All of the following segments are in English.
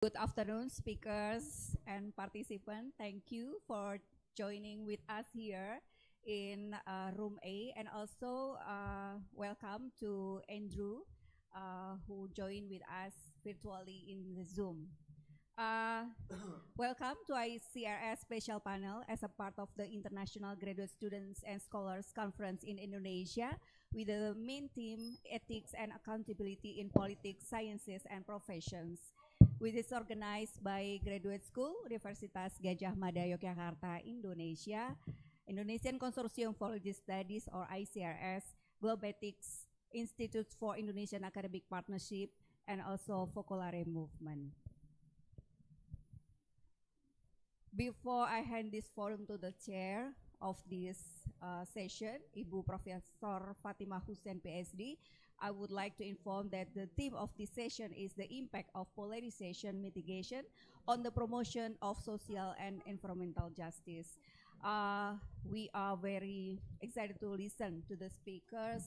Good afternoon, speakers and participants. Thank you for joining with us here in room A, and also welcome to Andrew who joined with us virtually in the Zoom. Welcome to ICRS special panel as a part of the International Graduate Students and Scholars Conference in Indonesia with the main theme Ethics and Accountability in Politics, Sciences and Professions, which is organized by Graduate School, Universitas Gadjah Mada Yogyakarta, Indonesia, Indonesian Consortium for Religious Studies or ICRS, Global Ethics Institute for Indonesian Academic Partnership, and also Focolare Movement. Before I hand this forum to the chair of this session, Ibu Professor Fatimah Hussein, PhD, I would like to inform that the theme of this session is the impact of polarization mitigation on the promotion of social and environmental justice. We are very excited to listen to the speakers.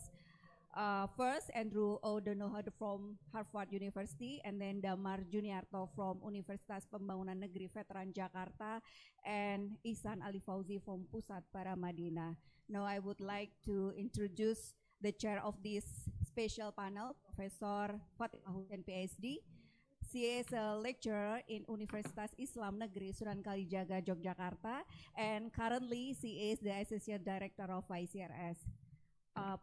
First, Andrew O'Donoghue from Harvard University, and then Damar Juniarto from Universitas Pembangunan Negeri Veteran Jakarta, and Ihsan Ali Fauzi from Pusat Para Madinah. Now I would like to introduce the chair of this special panel, Professor Fatimah Hussein, PhD. She is a lecturer in Universitas Islam Negeri Sunan Kalijaga, Yogyakarta, and currently she is the Associate Director of ICRS.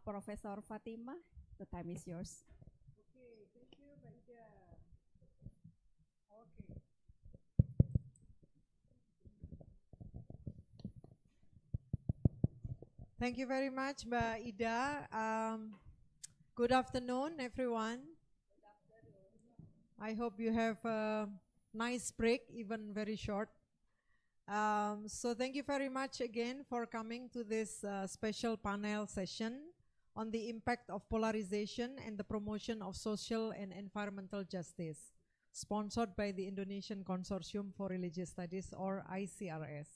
Professor Fatimah, the time is yours. Okay, thank you, Mbak Ida. Okay. Thank you very much, Mbak Ida. Good afternoon, everyone. Good afternoon. I hope you have a nice break, even very short. So thank you very much again for coming to this special panel session on the impact of polarization and the promotion of social and environmental justice, sponsored by the Indonesian Consortium for Religious Studies, or ICRS.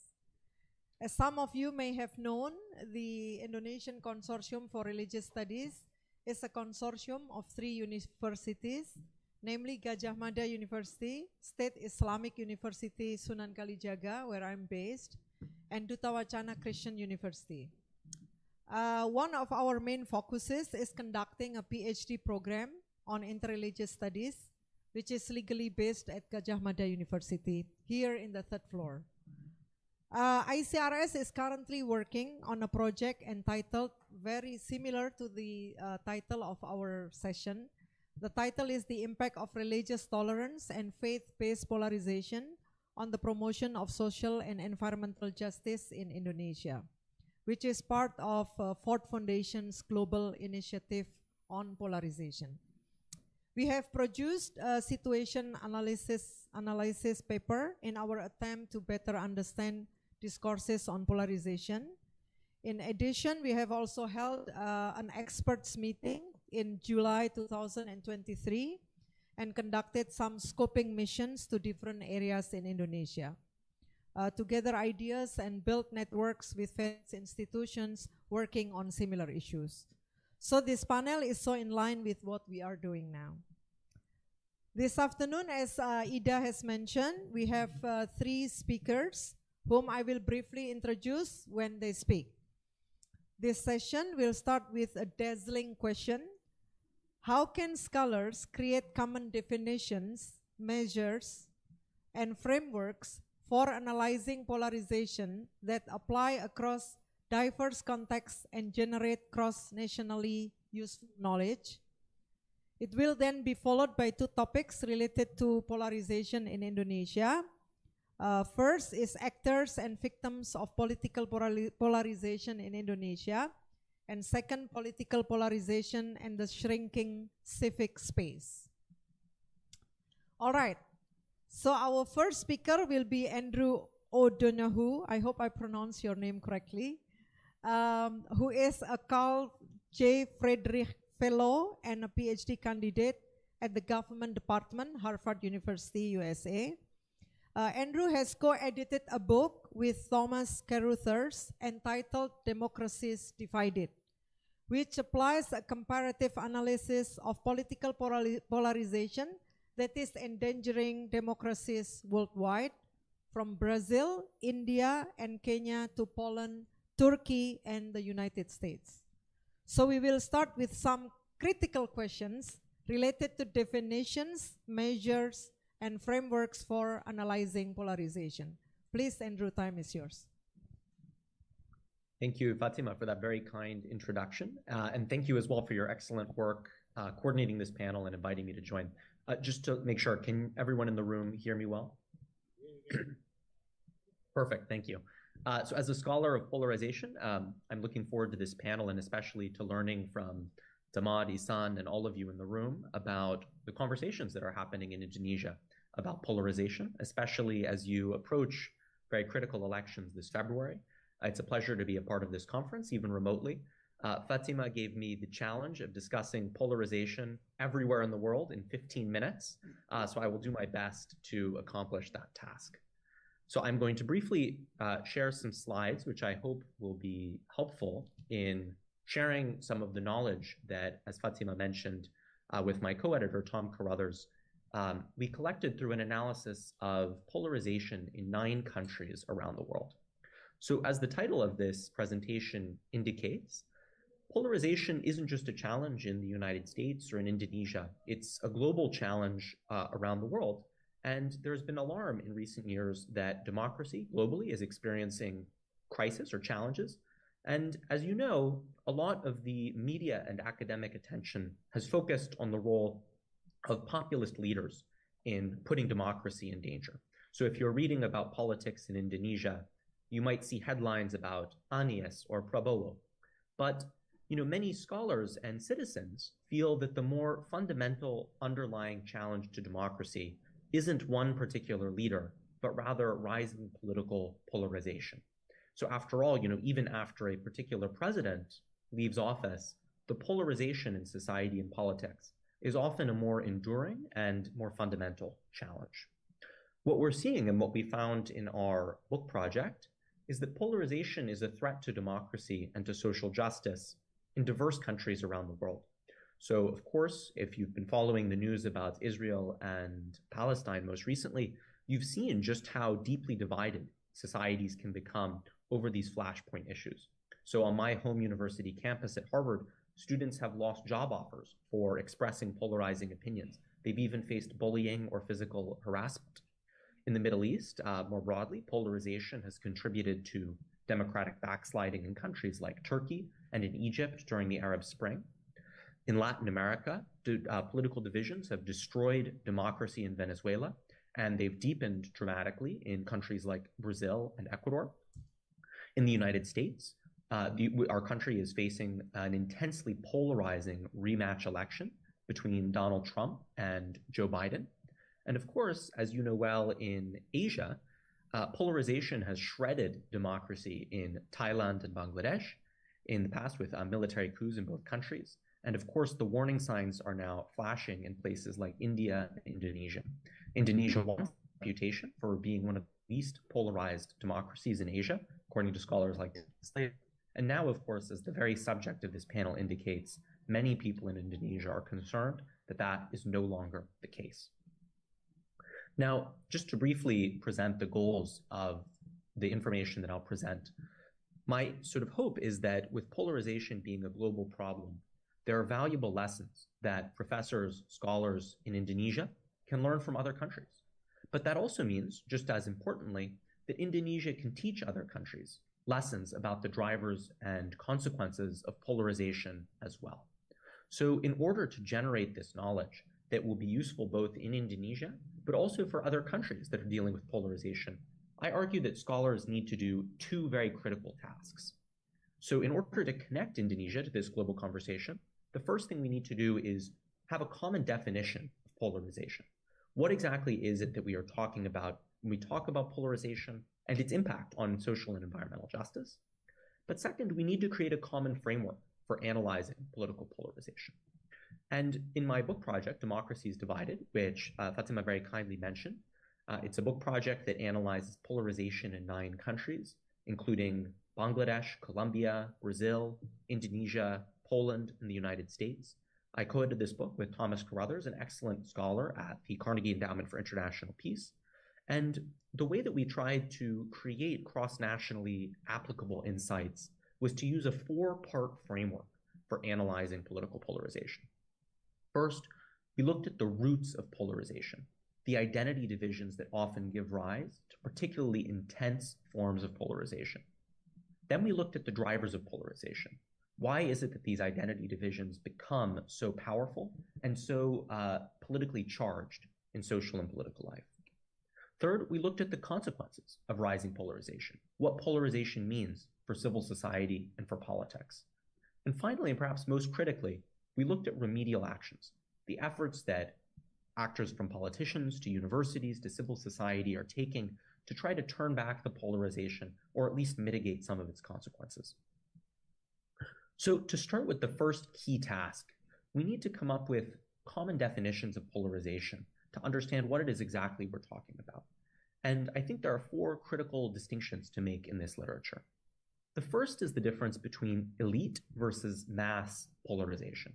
As some of you may have known, the Indonesian Consortium for Religious Studies is a consortium of 3 universities, namely Gadjah Mada University, State Islamic University Sunan Kalijaga, where I'm based, and Duta Wacana Christian University. One of our main focuses is conducting a PhD program on interreligious studies, which is legally based at Gadjah Mada University, here in the 3rd floor. ICRS is currently working on a project entitled, very similar to the title of our session. The title is The Impact of Religious Tolerance and Faith-Based Polarization on the Promotion of Social and Environmental Justice in Indonesia, which is part of Ford Foundation's global initiative on polarization. We have produced a situation analysis paper in our attempt to better understand discourses on polarization. In addition, we have also held an experts meeting in July 2023 and conducted some scoping missions to different areas in Indonesia to gather ideas and build networks with various institutions working on similar issues. So this panel is so in line with what we are doing now. This afternoon, as Ida has mentioned, we have 3 speakers whom I will briefly introduce when they speak. This session will start with a dazzling question. How can scholars create common definitions, measures, and frameworks for analyzing polarization that apply across diverse contexts and generate cross-nationally useful knowledge? It will then be followed by 2 topics related to polarization in Indonesia. First is actors and victims of political polarization in Indonesia. And second, political polarization and the shrinking civic space. All right, so our first speaker will be Andrew O'Donoghue. I hope I pronounce your name correctly. Who is a Carl J. Friedrich Fellow and a PhD candidate at the Government Department, Harvard University, USA. Andrew has co-edited a book with Thomas Caruthers entitled Democracies Divided, which applies a comparative analysis of political polarization that is endangering democracies worldwide, from Brazil, India, and Kenya to Poland, Turkey, and the United States. So we will start with some critical questions related to definitions, measures, and frameworks for analyzing polarization. Please, Andrew, time is yours. Thank you, Fatima, for that very kind introduction. And thank you as well for your excellent work coordinating this panel and inviting me to join. Just to make sure, can everyone in the room hear me well? Perfect, thank you. So as a scholar of polarization, I'm looking forward to this panel and especially to learning from Damad, Isan, and all of you in the room about the conversations that are happening in Indonesia about polarization, especially as you approach very critical elections this February. It's a pleasure to be a part of this conference, even remotely. Fatima gave me the challenge of discussing polarization everywhere in the world in 15 minutes, so I will do my best to accomplish that task. So I'm going to briefly share some slides, which I hope will be helpful in sharing some of the knowledge that, as Fatima mentioned, with my co-editor, Tom Carruthers, we collected through an analysis of polarization in 9 countries around the world. So as the title of this presentation indicates, polarization isn't just a challenge in the United States or in Indonesia, it's a global challenge around the world. And there's been alarm in recent years that democracy globally is experiencing crisis or challenges. And as you know, a lot of the media and academic attention has focused on the role of populist leaders in putting democracy in danger. So if you're reading about politics in Indonesia, you might see headlines about Anies or Prabowo. But many scholars and citizens feel that the more fundamental underlying challenge to democracy isn't one particular leader, but rather rising political polarization. So after all, even after a particular president leaves office, the polarization in society and politics is often a more enduring and more fundamental challenge. What we're seeing and what we found in our book project is that polarization is a threat to democracy and to social justice in diverse countries around the world. So, of course, if you've been following the news about Israel and Palestine most recently, you've seen just how deeply divided societies can become over these flashpoint issues. So on my home university campus at Harvard, students have lost job offers for expressing polarizing opinions. They've even faced bullying or physical harassment. In the Middle East, more broadly, polarization has contributed to democratic backsliding in countries like Turkey and in Egypt during the Arab Spring. In Latin America, political divisions have destroyed democracy in Venezuela, and they've deepened dramatically in countries like Brazil and Ecuador. In the United States, our country is facing an intensely polarizing rematch election between Donald Trump and Joe Biden. And of course, as you know well, in Asia, polarization has shredded democracy in Thailand and Bangladesh in the past with military coups in both countries. And of course, the warning signs are now flashing in places like India and Indonesia. Indonesia wants a reputation for being one of the least polarized democracies in Asia, according to scholars like Slater. And now, of course, as the very subject of this panel indicates, many people in Indonesia are concerned that that is no longer the case. Now, just to briefly present the goals of the information that I'll present, my sort of hope is that with polarization being a global problem, there are valuable lessons that professors, scholars in Indonesia can learn from other countries. But that also means, just as importantly, that Indonesia can teach other countries lessons about the drivers and consequences of polarization as well. So in order to generate this knowledge that will be useful both in Indonesia, but also for other countries that are dealing with polarization, I argue that scholars need to do 2 very critical tasks. So in order to connect Indonesia to this global conversation, the first thing we need to do is have a common definition of polarization. What exactly is it that we are talking about when we talk about polarization and its impact on social and environmental justice? But second, we need to create a common framework for analyzing political polarization. And in my book project, Democracy is Divided, which Fatima very kindly mentioned, it's a book project that analyzes polarization in 9 countries, including Bangladesh, Colombia, Brazil, Indonesia, Poland, and the United States. I co-edited this book with Thomas Carruthers, an excellent scholar at the Carnegie Endowment for International Peace. And the way that we tried to create cross-nationally applicable insights was to use a four-part framework for analyzing political polarization. First, we looked at the roots of polarization, the identity divisions that often give rise to particularly intense forms of polarization. Then we looked at the drivers of polarization. Why is it that these identity divisions become so powerful and so politically charged in social and political life? Third, we looked at the consequences of rising polarization, what polarization means for civil society and for politics. And finally, and perhaps most critically, we looked at remedial actions, the efforts that actors from politicians to universities to civil society are taking to try to turn back the polarization or at least mitigate some of its consequences. So to start with the first key task, we need to come up with common definitions of polarization to understand what it is exactly we're talking about. And I think there are four critical distinctions to make in this literature. The first is the difference between elite versus mass polarization.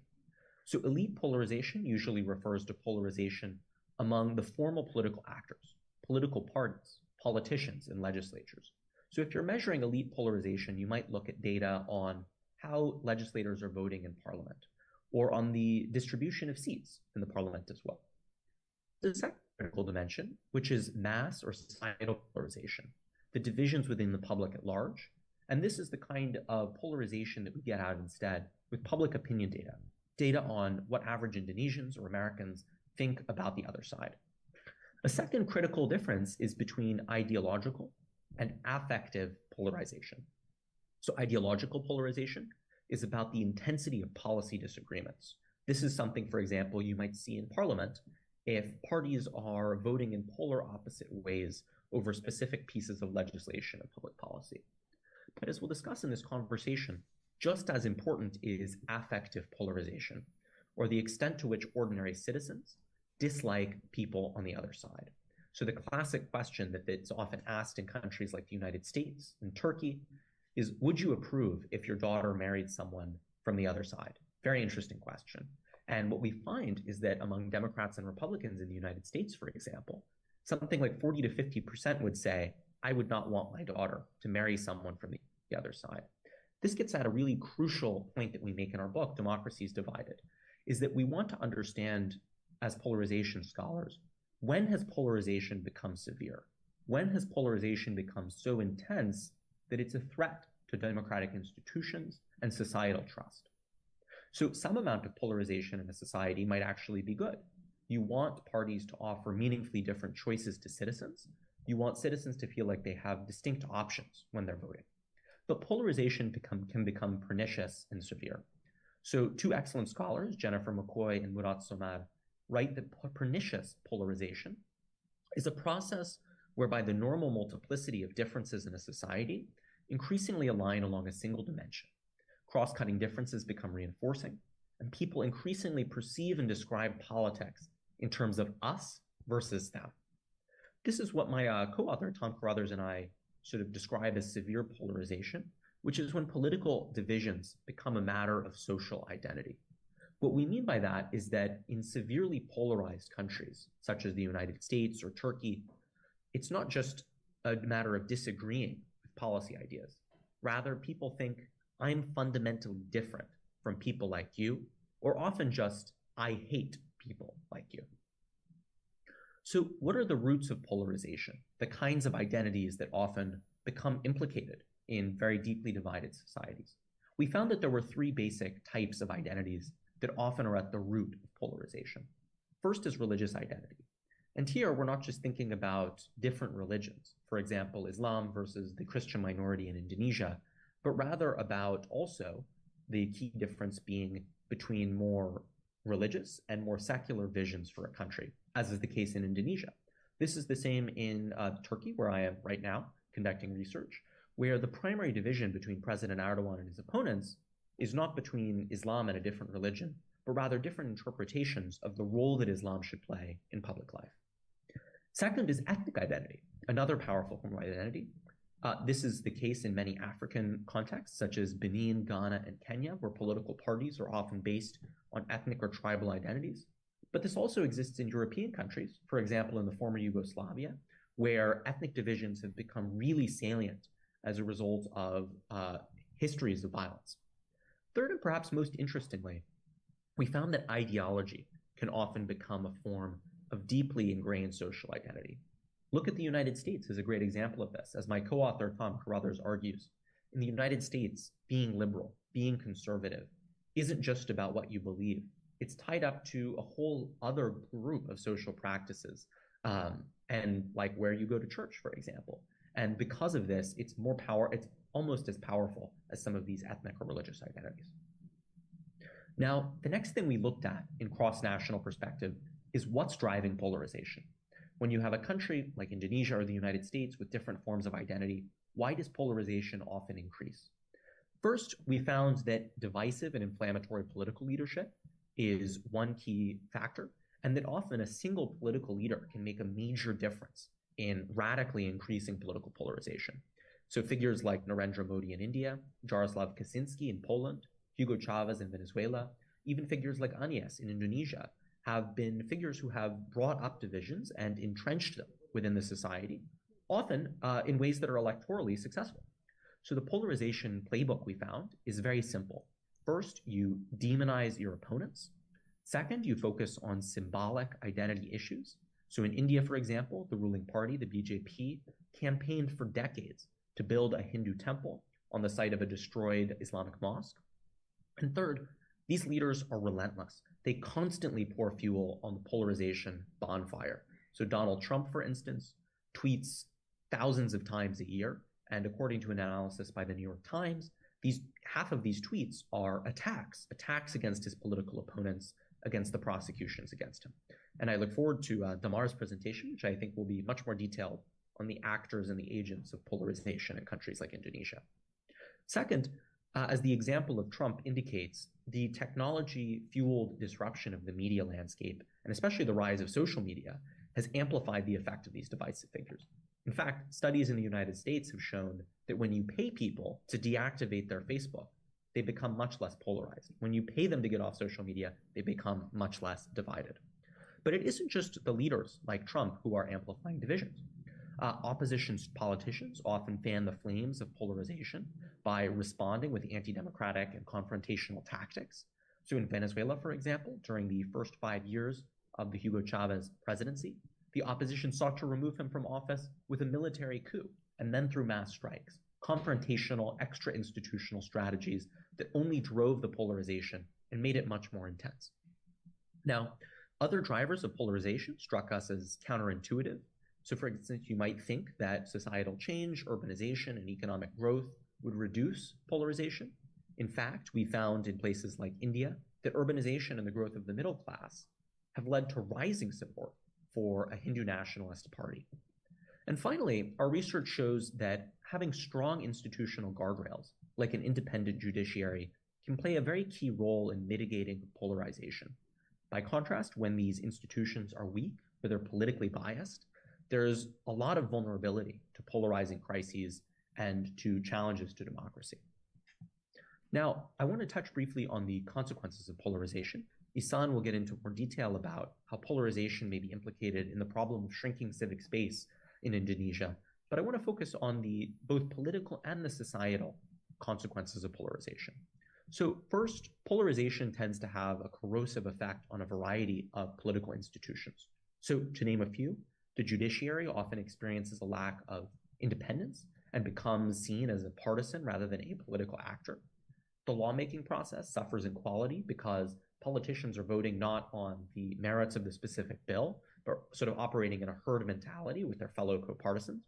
So elite polarization usually refers to polarization among the formal political actors, political parties, politicians, and legislatures. So if you're measuring elite polarization, you might look at data on how legislators are voting in parliament, or on the distribution of seats in the parliament as well. The second critical dimension, which is mass or societal polarization, the divisions within the public at large. And this is the kind of polarization that we get out instead with public opinion data, data on what average Indonesians or Americans think about the other side. A second critical difference is between ideological and affective polarization. So ideological polarization is about the intensity of policy disagreements. This is something, for example, you might see in parliament if parties are voting in polar opposite ways over specific pieces of legislation or public policy. But as we'll discuss in this conversation, just as important is affective polarization, or the extent to which ordinary citizens dislike people on the other side. So the classic question that's often asked in countries like the United States and Turkey is, would you approve if your daughter married someone from the other side? Very interesting question. And what we find is that among Democrats and Republicans in the United States, for example, something like 40 to 50% would say, I would not want my daughter to marry someone from the other side. This gets at a really crucial point that we make in our book, Democracy is Divided, is that we want to understand, as polarization scholars, when has polarization become severe? When has polarization become so intense that it's a threat to democratic institutions and societal trust? So some amount of polarization in a society might actually be good. You want parties to offer meaningfully different choices to citizens. You want citizens to feel like they have distinct options when they're voting. But polarization can become pernicious and severe. So two excellent scholars, Jennifer McCoy and Murat Somad, write that pernicious polarization is a process whereby the normal multiplicity of differences in a society increasingly align along a single dimension. Cross-cutting differences become reinforcing, and people increasingly perceive and describe politics in terms of us versus them. This is what my co-author, Tom Carruthers, and I sort of describe as severe polarization, which is when political divisions become a matter of social identity. What we mean by that is that in severely polarized countries, such as the United States or Turkey, it's not just a matter of disagreeing with policy ideas. Rather, people think, I'm fundamentally different from people like you, or often just, I hate people like you. So what are the roots of polarization, the kinds of identities that often become implicated in very deeply divided societies? We found that there were three basic types of identities that often are at the root of polarization. First is religious identity. And here we're not just thinking about different religions, for example, Islam versus the Christian minority in Indonesia, but rather about also the key difference being between more religious and more secular visions for a country, as is the case in Indonesia. This is the same in Turkey, where I am right now conducting research, where the primary division between President Erdogan and his opponents is not between Islam and a different religion, but rather different interpretations of the role that Islam should play in public life. Second is ethnic identity, another powerful form of identity. This is the case in many African contexts, such as Benin, Ghana, and Kenya, where political parties are often based on ethnic or tribal identities. But this also exists in European countries, for example, in the former Yugoslavia, where ethnic divisions have become really salient as a result of histories of violence. Third, and perhaps most interestingly, we found that ideology can often become a form of deeply ingrained social identity. Look at the United States as a great example of this. As my co-author Tom Carruthers argues, in the United States, being liberal, being conservative, isn't just about what you believe. It's tied up to a whole other group of social practices, and like where you go to church, for example. And because of this, it's almost as powerful as some of these ethnic or religious identities. Now, the next thing we looked at in cross-national perspective is what's driving polarization. When you have a country like Indonesia or the United States with different forms of identity, why does polarization often increase? First, we found that divisive and inflammatory political leadership is one key factor, and that often a single political leader can make a major difference in radically increasing political polarization. So figures like Narendra Modi in India, Jaroslaw Kaczynski in Poland, Hugo Chavez in Venezuela, even figures like Anies in Indonesia have been figures who have brought up divisions and entrenched them within the society, often in ways that are electorally successful. So the polarization playbook we found is very simple. First, you demonize your opponents. Second, you focus on symbolic identity issues. So in India, for example, the ruling party, the BJP, campaigned for decades to build a Hindu temple on the site of a destroyed Islamic mosque. And third, these leaders are relentless. They constantly pour fuel on the polarization bonfire. So Donald Trump, for instance, tweets thousands of times a year. And according to an analysis by the New York Times, half of these tweets are attacks against his political opponents, against the prosecutions against him. And I look forward to Damar's presentation, which I think will be much more detailed on the actors and the agents of polarization in countries like Indonesia. Second, as the example of Trump indicates, the technology-fueled disruption of the media landscape, and especially the rise of social media, has amplified the effect of these divisive figures. In fact, studies in the United States have shown that when you pay people to deactivate their Facebook, they become much less polarized. When you pay them to get off social media, they become much less divided. But it isn't just the leaders like Trump who are amplifying divisions. Opposition politicians often fan the flames of polarization by responding with anti-democratic and confrontational tactics. So in Venezuela, for example, during the first 5 years of the Hugo Chavez presidency, the opposition sought to remove him from office with a military coup and then through mass strikes, confrontational, extra-institutional strategies that only drove the polarization and made it much more intense. Now, other drivers of polarization struck us as counterintuitive. So for instance, you might think that societal change, urbanization, and economic growth would reduce polarization. In fact, we found in places like India that urbanization and the growth of the middle class have led to rising support for a Hindu nationalist party. And finally, our research shows that having strong institutional guardrails, like an independent judiciary, can play a very key role in mitigating polarization. By contrast, when these institutions are weak or they're politically biased, there's a lot of vulnerability to polarizing crises and to challenges to democracy. Now, I want to touch briefly on the consequences of polarization. Isan will get into more detail about how polarization may be implicated in the problem of shrinking civic space in Indonesia, but I want to focus on the both political and the societal consequences of polarization. So first, polarization tends to have a corrosive effect on a variety of political institutions. So to name a few, the judiciary often experiences a lack of independence and becomes seen as a partisan rather than a political actor. The lawmaking process suffers in quality because politicians are voting not on the merits of the specific bill, but sort of operating in a herd mentality with their fellow co-partisans.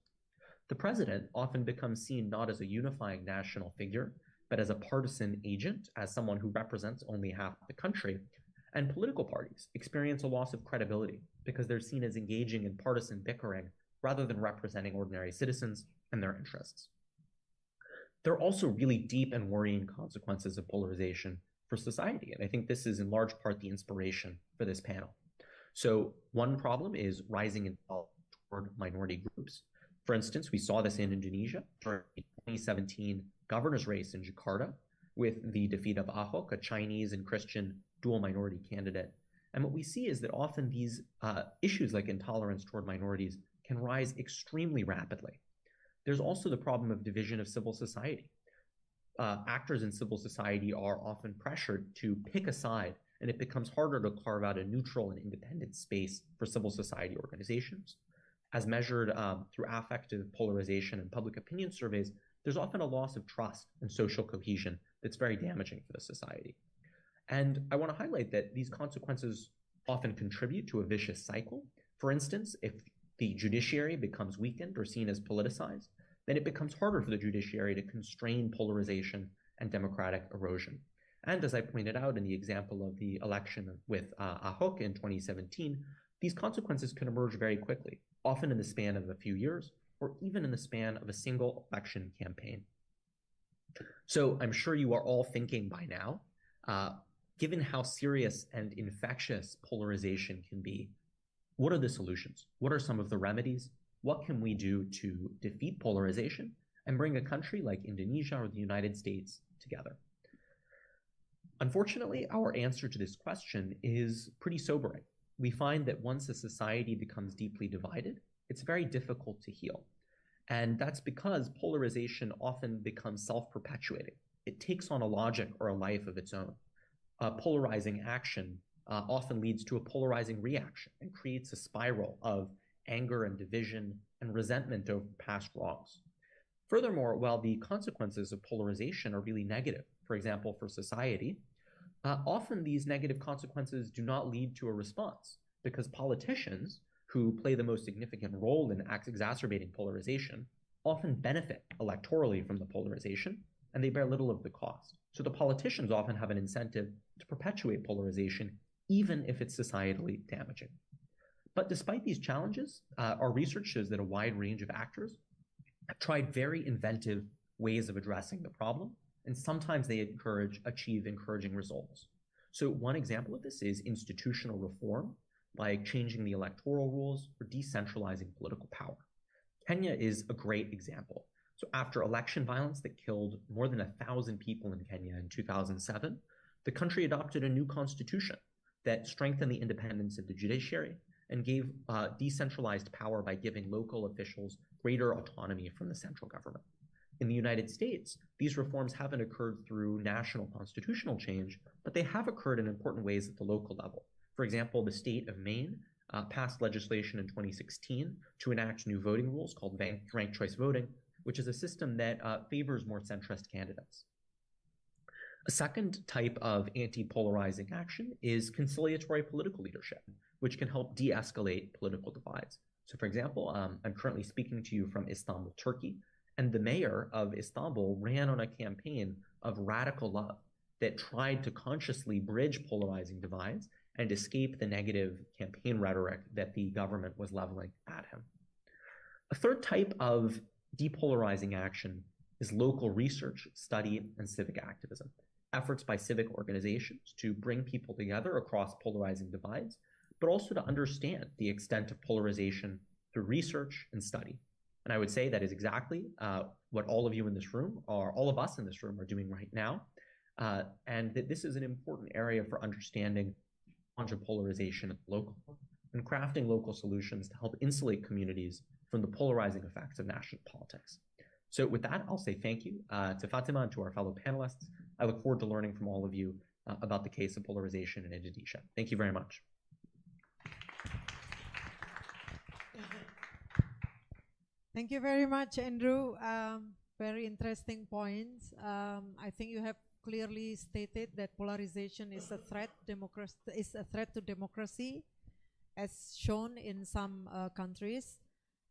The president often becomes seen not as a unifying national figure, but as a partisan agent, as someone who represents only half the country. And political parties experience a loss of credibility because they're seen as engaging in partisan bickering rather than representing ordinary citizens and their interests. There are also really deep and worrying consequences of polarization for society, and I think this is in large part the inspiration for this panel. So one problem is rising involvement toward minority groups. For instance, we saw this in Indonesia during the 2017 governor's race in Jakarta with the defeat of Ahok, a Chinese and Christian dual minority candidate. And what we see is that often these issues like intolerance toward minorities can rise extremely rapidly. There's also the problem of division of civil society. Actors in civil society are often pressured to pick a side, and it becomes harder to carve out a neutral and independent space for civil society organizations. As measured through affective polarization and public opinion surveys, there's often a loss of trust and social cohesion that's very damaging for the society. And I want to highlight that these consequences often contribute to a vicious cycle. For instance, if the judiciary becomes weakened or seen as politicized, then it becomes harder for the judiciary to constrain polarization and democratic erosion. And as I pointed out in the example of the election with Ahok in 2017, these consequences can emerge very quickly, often in the span of a few years, or even in the span of a single election campaign. So I'm sure you are all thinking by now, given how serious and infectious polarization can be, what are the solutions? What are some of the remedies? What can we do to defeat polarization and bring a country like Indonesia or the United States together? Unfortunately, our answer to this question is pretty sobering. We find that once a society becomes deeply divided, it's very difficult to heal. And that's because polarization often becomes self-perpetuating. It takes on a logic or a life of its own. A polarizing action often leads to a polarizing reaction and creates a spiral of anger and division and resentment over past wrongs. Furthermore, while the consequences of polarization are really negative, for example, for society, often these negative consequences do not lead to a response because politicians who play the most significant role in exacerbating polarization often benefit electorally from the polarization, and they bear little of the cost. So the politicians often have an incentive to perpetuate polarization, even if it's societally damaging. But despite these challenges, our research shows that a wide range of actors have tried very inventive ways of addressing the problem, and sometimes they achieve encouraging results. So one example of this is institutional reform, like changing the electoral rules or decentralizing political power. Kenya is a great example. So after election violence that killed more than 1,000 people in Kenya in 2007, the country adopted a new constitution that strengthened the independence of the judiciary and gave decentralized power by giving local officials greater autonomy from the central government. In the United States, these reforms haven't occurred through national constitutional change, but they have occurred in important ways at the local level. For example, the state of Maine passed legislation in 2016 to enact new voting rules called ranked choice voting, which is a system that favors more centrist candidates. A second type of anti-polarizing action is conciliatory political leadership, which can help de-escalate political divides. So for example, I'm currently speaking to you from Istanbul, Turkey, and the mayor of Istanbul ran on a campaign of radical love that tried to consciously bridge polarizing divides and escape the negative campaign rhetoric that the government was leveling at him. A third type of depolarizing action is local research, study, and civic activism. Efforts by civic organizations to bring people together across polarizing divides, but also to understand the extent of polarization through research and study. And I would say that is exactly what all of you in this room, or all of us in this room, are doing right now. And that this is an important area for understanding polarization at the local and crafting local solutions to help insulate communities from the polarizing effects of national politics. So with that, I'll say thank you to Fatima and to our fellow panelists. I look forward to learning from all of you about the case of polarization in Indonesia. Thank you very much. Thank you very much, Andrew. Very interesting points. I think you have clearly stated that polarization is a threat. Is a threat to democracy, as shown in some countries.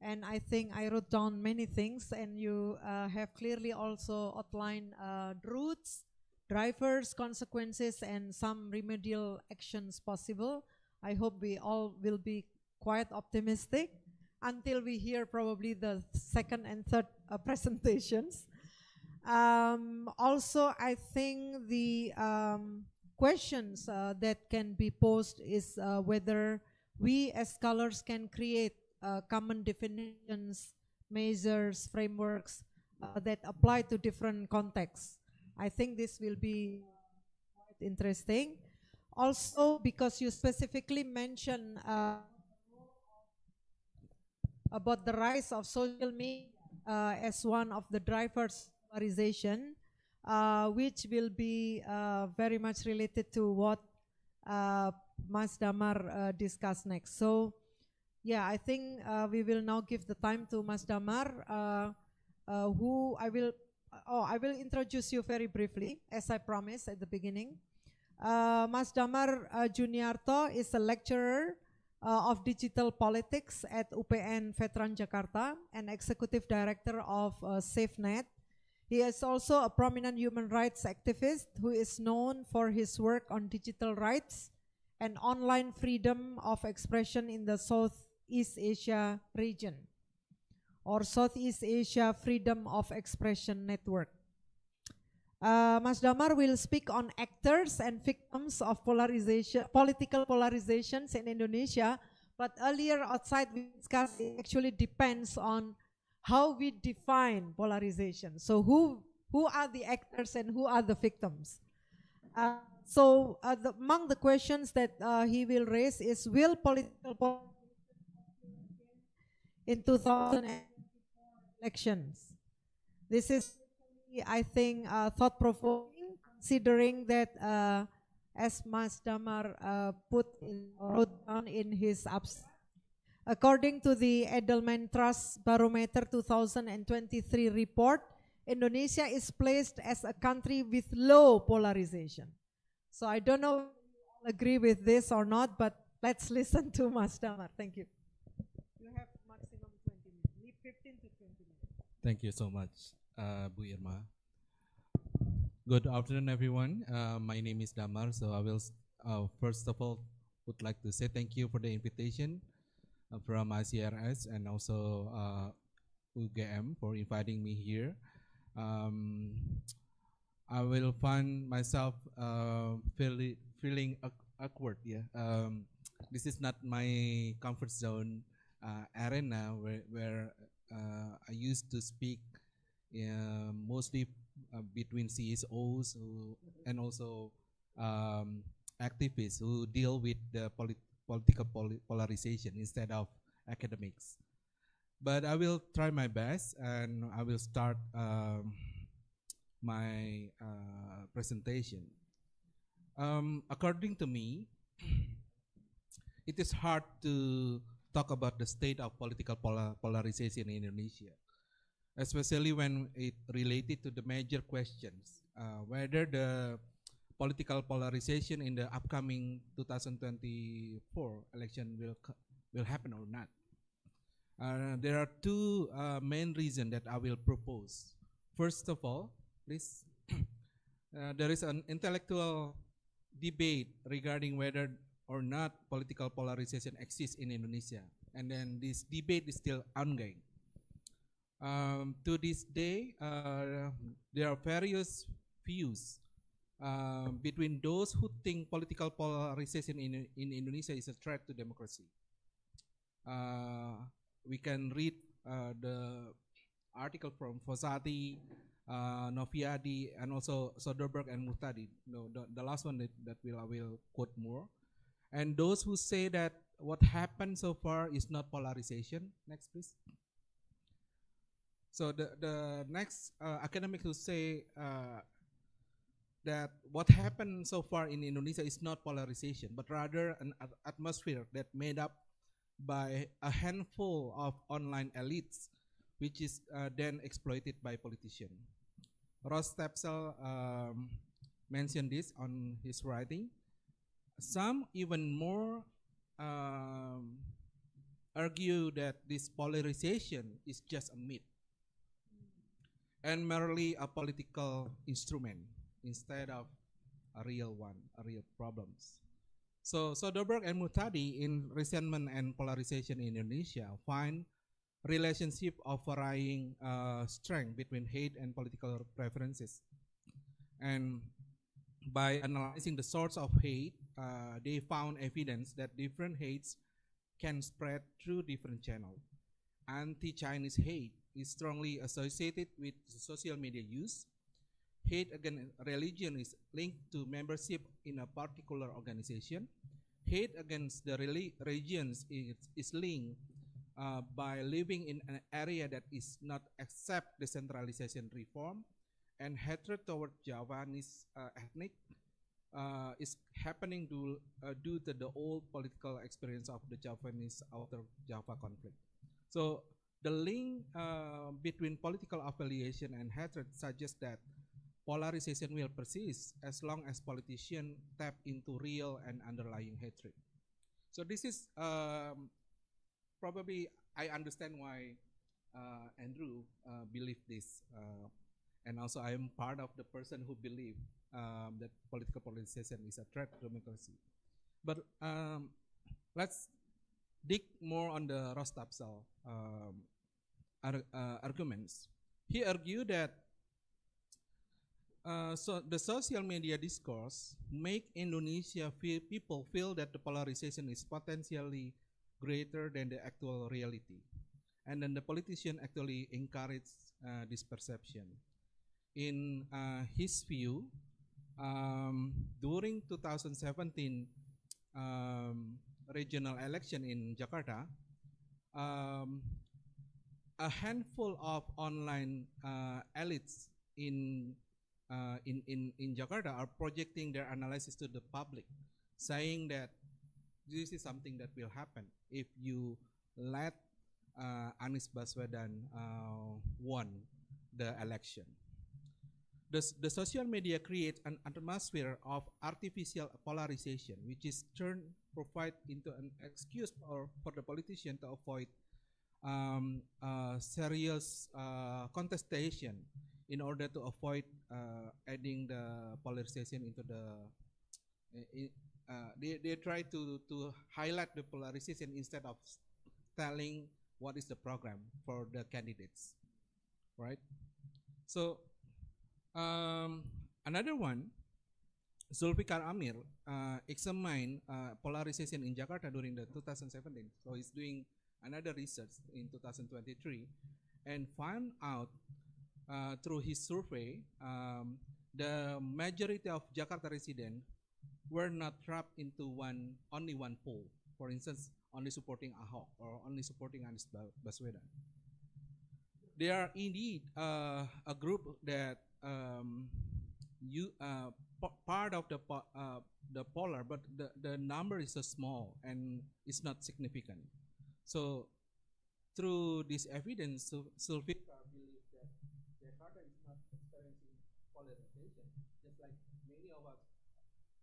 And I think I wrote down many things, and you have clearly also outlined routes, drivers, consequences, and some remedial actions possible. I hope we all will be quite optimistic until we hear probably the second and third presentations. Also, I think the questions that can be posed is whether we as scholars can create common definitions measures, frameworks that apply to different contexts. I think this will be quite interesting. Also, because you specifically mentioned about the rise of social media as one of the drivers of polarization, which will be very much related to what Mas Damar discussed next. So, yeah, I think we will now give the time to Mas Damar, who I will introduce you very briefly, as I promised at the beginning. Mas Damar Juniarto is a lecturer of digital politics at UPN Veteran Jakarta and executive director of SafeNet. He is also a prominent human rights activist who is known for his work on digital rights and online freedom of expression in the Southeast Asia region, or Southeast Asia Freedom of Expression Network. Mas Damar will speak on actors and victims of polarization, political polarizations in Indonesia, but earlier outside we discussed it actually depends on how we define polarization. So who are the actors and who are the victims? Among the questions that he will raise is, will political polarization in 2004 elections? This is, I think, thought-provoking, considering that, as Mas Damar wrote down in his abstract, according to the Edelman Trust Barometer 2023 report, Indonesia is placed as a country with low polarization. So I don't know if you agree with this or not, but let's listen to Mas Damar. Thank you. You have maximum 20 minutes, 15 to 20 minutes. Thank you so much, Bu Irma. Good afternoon, everyone. My name is Damar. So I will, first of all, would like to say thank you for the invitation from ICRS and also UGM for inviting me here. I will find myself feeling awkward. Yeah, this is not my comfort zone arena where I used to speak mostly between CSOs and also activists who deal with the political polarization instead of academics. But I will try my best, and I will start my presentation. According to me, it is hard to talk about the state of political polarization in Indonesia, especially when it related to the major questions, whether the political polarization in the upcoming 2024 election will happen or not. There are two main reasons that I will propose. First of all, please, there is an intellectual debate regarding whether or not political polarization exists in Indonesia, and then this debate is still ongoing. To this day, there are various views between those who think political polarization in Indonesia is a threat to democracy. We can read the article from Fossati, Noviadi, and also Soderberg and Muhtadi. No, the last one that I will quote more. And those who say that what happened so far is not polarization. Next, please. So the next academic who say that what happened so far in Indonesia is not polarization, but rather an atmosphere that made up by a handful of online elites, which is then exploited by politicians. Ross Stepsel mentioned this on his writing. Some even more argue that this polarization is just a myth and merely a political instrument instead of a real one, a real problems. So Soderberg and Muhtadi in Resentment and Polarization in Indonesia find relationship of varying strength between hate and political preferences. And by analyzing the source of hate, they found evidence that different hates can spread through different channels. Anti-Chinese hate is strongly associated with social media use. Hate against religion is linked to membership in a particular organization. Hate against the religions is linked by living in an area that is not accept decentralization reform, and hatred toward Javanese ethnic is happening due to the old political experience of the Javanese Outer Java conflict. So the link between political affiliation and hatred suggests that polarization will persist as long as politicians tap into real and underlying hatred. So this is probably, I understand why Andrew believed this, and also I am part of the person who believe that political polarization is a threat to democracy. But let's dig more on the Rostapsal arguments. He argued that so the social media discourse make Indonesia people feel that the polarization is potentially greater than the actual reality, and then the politician actually encourage this perception. In his view, during 2017 regional election in Jakarta, a handful of online elites in Jakarta are projecting their analysis to the public, saying that this is something that will happen if you let Anies Baswedan won the election. The social media creates an atmosphere of artificial polarization, which is provide into an excuse for the politician to avoid serious contestation in order to avoid adding the polarization into the. They try to highlight the polarization instead of telling what is the program for the candidates, right? So another one, Zulfikar Amir examined polarization in Jakarta during the 2017. So he's doing another research in 2023 and found out through his survey the majority of Jakarta residents were not trapped into only one poll. For instance, only supporting Ahok or only supporting Anies Baswedan. They are indeed a group that part of the polar, but the number is so small and it's not significant. So through this evidence, Zulfikar believes that Jakarta is not experiencing polarization, just like many of us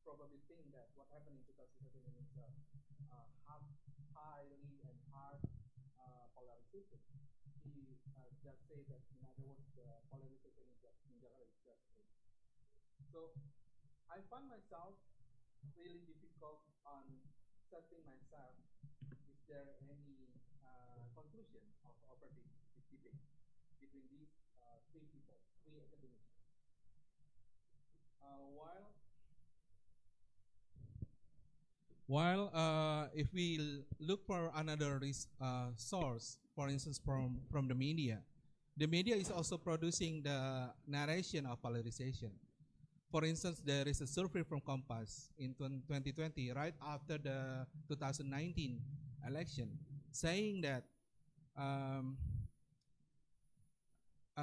probably think that what happened in 2017 is highly and hard polarization. He just said that, in other words, the polarization in Jakarta is just great. So I find myself really difficult on setting myself, is there any conclusion over this debate between these three people, three academics. While if we look for another source, for instance, from the media is also producing the narration of polarization. For instance, there is a survey from Compass in 2020, right after the 2019 election, saying that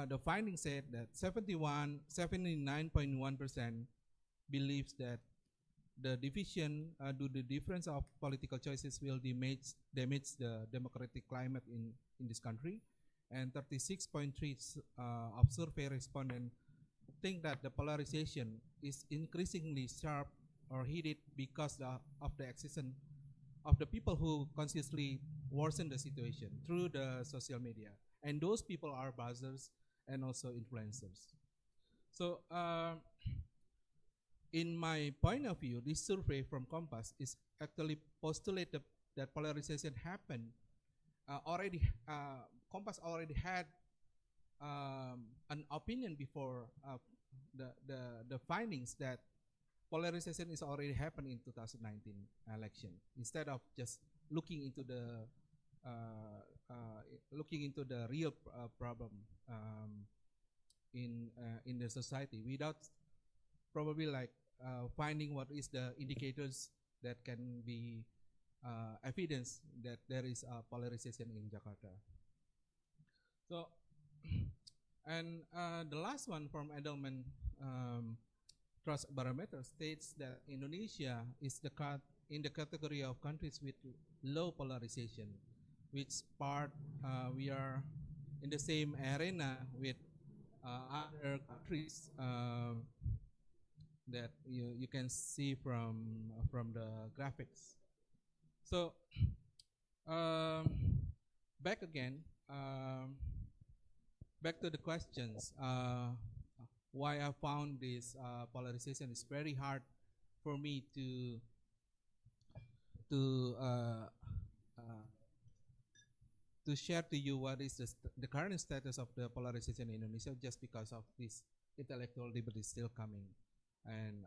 the findings said that 79.1% believes that the division due to the difference of political choices will damage the democratic climate in this country, and 36.3% of survey respondents think that the polarization is increasingly sharp or heated because of the existence of the people who consciously worsen the situation through the social media, and those people are buzzers and also influencers. So in my point of view, this survey from Compass is actually postulated that polarization happened already. Compass already had an opinion before the findings that polarization is already happened in 2019 election, instead of just looking into the looking into the real problem in the society without probably like finding what is the indicators that can be evidence that there is a polarization in Jakarta. So, and the last one from Edelman Trust Barometer states that Indonesia is in the category of countries with low polarization, which part we are in the same arena with other countries that you can see from the graphics. So back again, back to the questions. Why I found this polarization is very hard for me to share to you what is the current status of the polarization in Indonesia, just because of this intellectual debate is still coming, and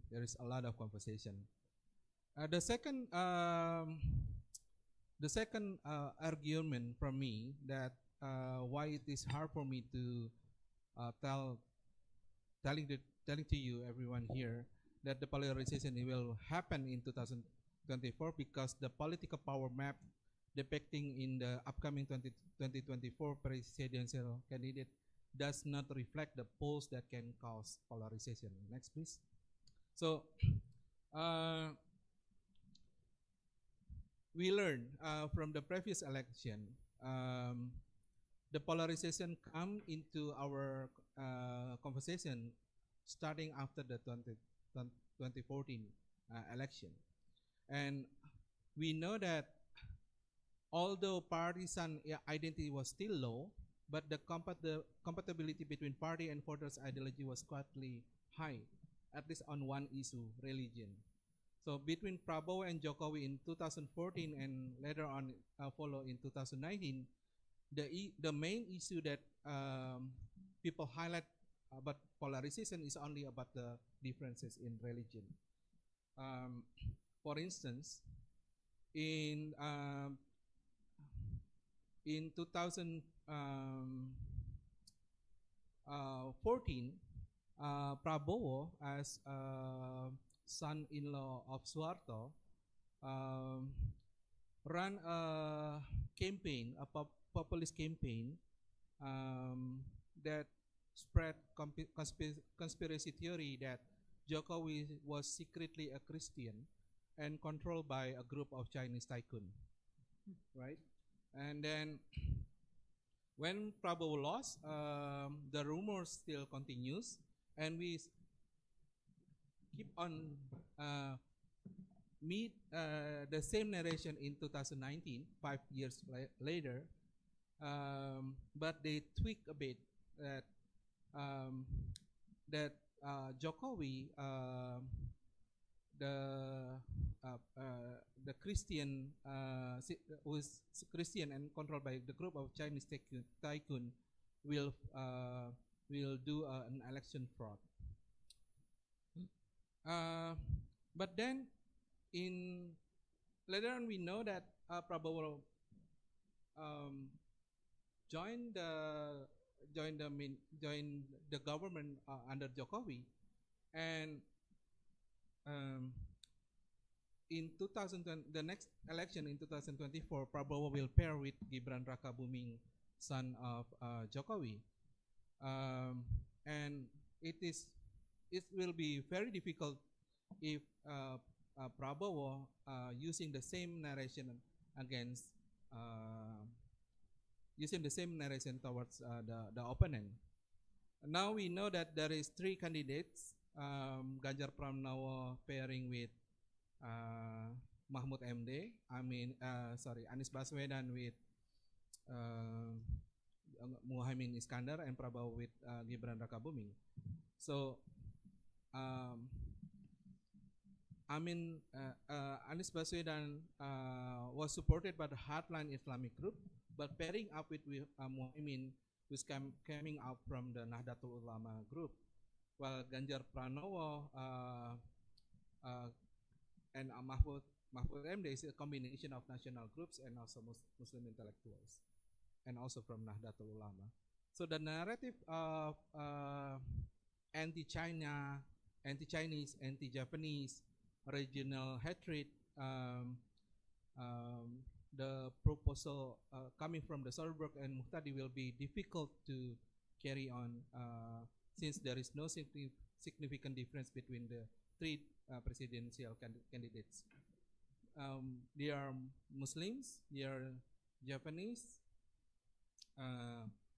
there is a lot of conversation. The second argument from me that why it is hard for me to telling to you, everyone here, that the polarization will happen in 2024, because the political power map depicting in the upcoming 2024 presidential candidate does not reflect the polls that can cause polarization. Next, please. So we learned from the previous election, the polarization come into our conversation starting after the 2014 election. And we know that although partisan identity was still low, but the compatibility between party and voters' ideology was quietly high, at least on one issue, religion. So between Prabowo and Jokowi in 2014 and later on follow in 2019, the main issue that people highlight about polarization is only about the differences in religion. For instance, in 2014, Prabowo, as son-in-law of Suharto, ran a campaign, a populist campaign that spread conspiracy theory that Jokowi was secretly a Christian and controlled by a group of Chinese tycoon, right? And then when Prabowo lost, the rumors still continues, and we keep on meet the same narration in 2019, 5 years later, but they tweak a bit that Jokowi, the Christian, was Christian and controlled by the group of Chinese tycoon, will do an election fraud. But then, later on, we know that Prabowo joined the government under Jokowi, and in 2020, the next election in 2024, Prabowo will pair with Gibran Rakabuming, son of Jokowi, and it will be very difficult if Prabowo using the same narration against using the same narration towards the opponent. Now we know that there is 3 candidates, Ganjar Pranowo pairing with Mahfud MD, Anies Baswedan with Muhaimin Iskandar, and Prabowo with Gibran Rakabuming. So Anies Baswedan was supported by the hardline Islamic group, but pairing up with Muhaimin, who's coming out from the Nahdlatul Ulama group, while Ganjar Pranowo and Mahfud Mahfud MD is a combination of national groups and also Muslim intellectuals, and also from Nahdlatul Ulama. So the narrative of anti-China, anti-Chinese, anti-Japanese, regional hatred, the proposal coming from the Soderbergh and Muhtadi will be difficult to carry on since there is no significant difference between the three presidential candidates. They are Muslims, they are Japanese,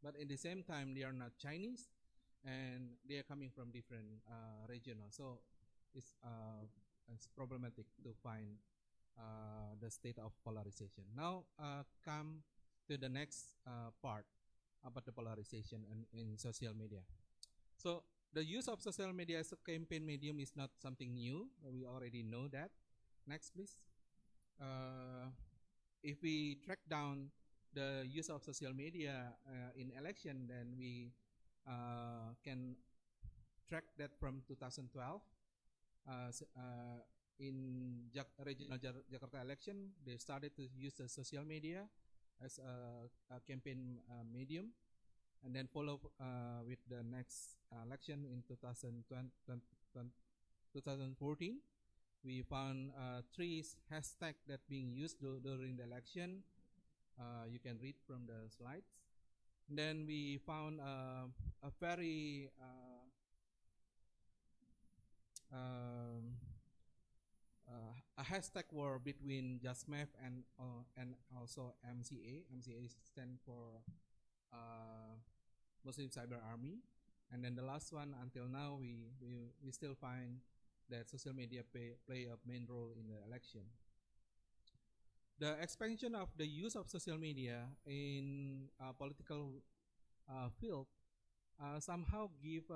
but at the same time they are not Chinese, and they are coming from different regional. So it's problematic to find the state of polarization. Now come to the next part about the polarization in social media. So the use of social media as a campaign medium is not something new. We already know that. Next, please. If we track down the use of social media in election, then we can track that from 2012. In regional Jakarta election, they started to use the social media as a campaign medium, and then follow with the next election in 2014. We found three hashtags that being used during the election. You can read from the slides. And then we found a very a hashtag war between JASMEF and also MCA. MCA stands for Muslim Cyber Army. And then the last one, until now, we still find that social media play a main role in the election. The expansion of the use of social media in political field somehow give,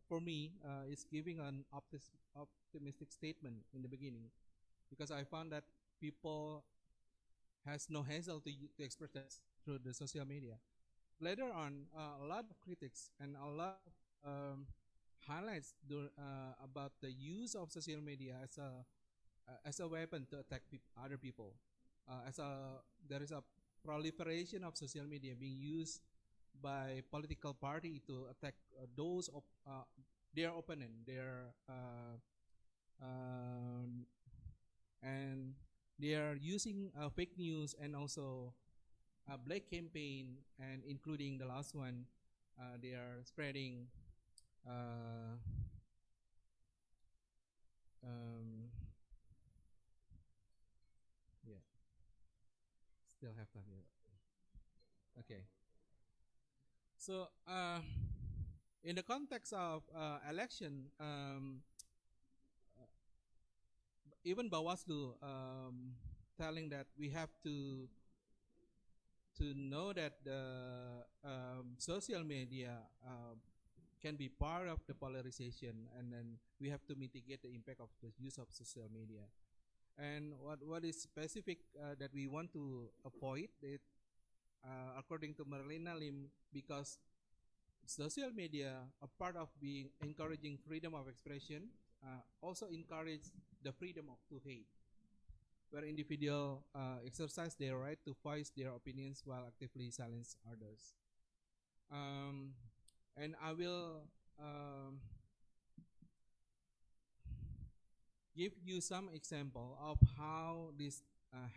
for me, is giving an optimistic statement in the beginning, because I found that people has no hassle to express that through the social media. Later on, a lot of critics and a lot of highlights about the use of social media as a weapon to attack other people. There is a proliferation of social media being used by political party to attack those their opponent, and they are using fake news and also a black campaign, and including the last one, they are spreading yeah, still have time here. Okay. So in the context of election, even Bawaslu telling that we have to know that the social media can be part of the polarization, and then we have to mitigate the impact of the use of social media. And what is specific that we want to avoid it, according to Marlena Lim, because social media, a part of being encouraging freedom of expression, also encourage the freedom to hate, where individuals exercise their right to voice their opinions while actively silence others. And I will give you some example of how this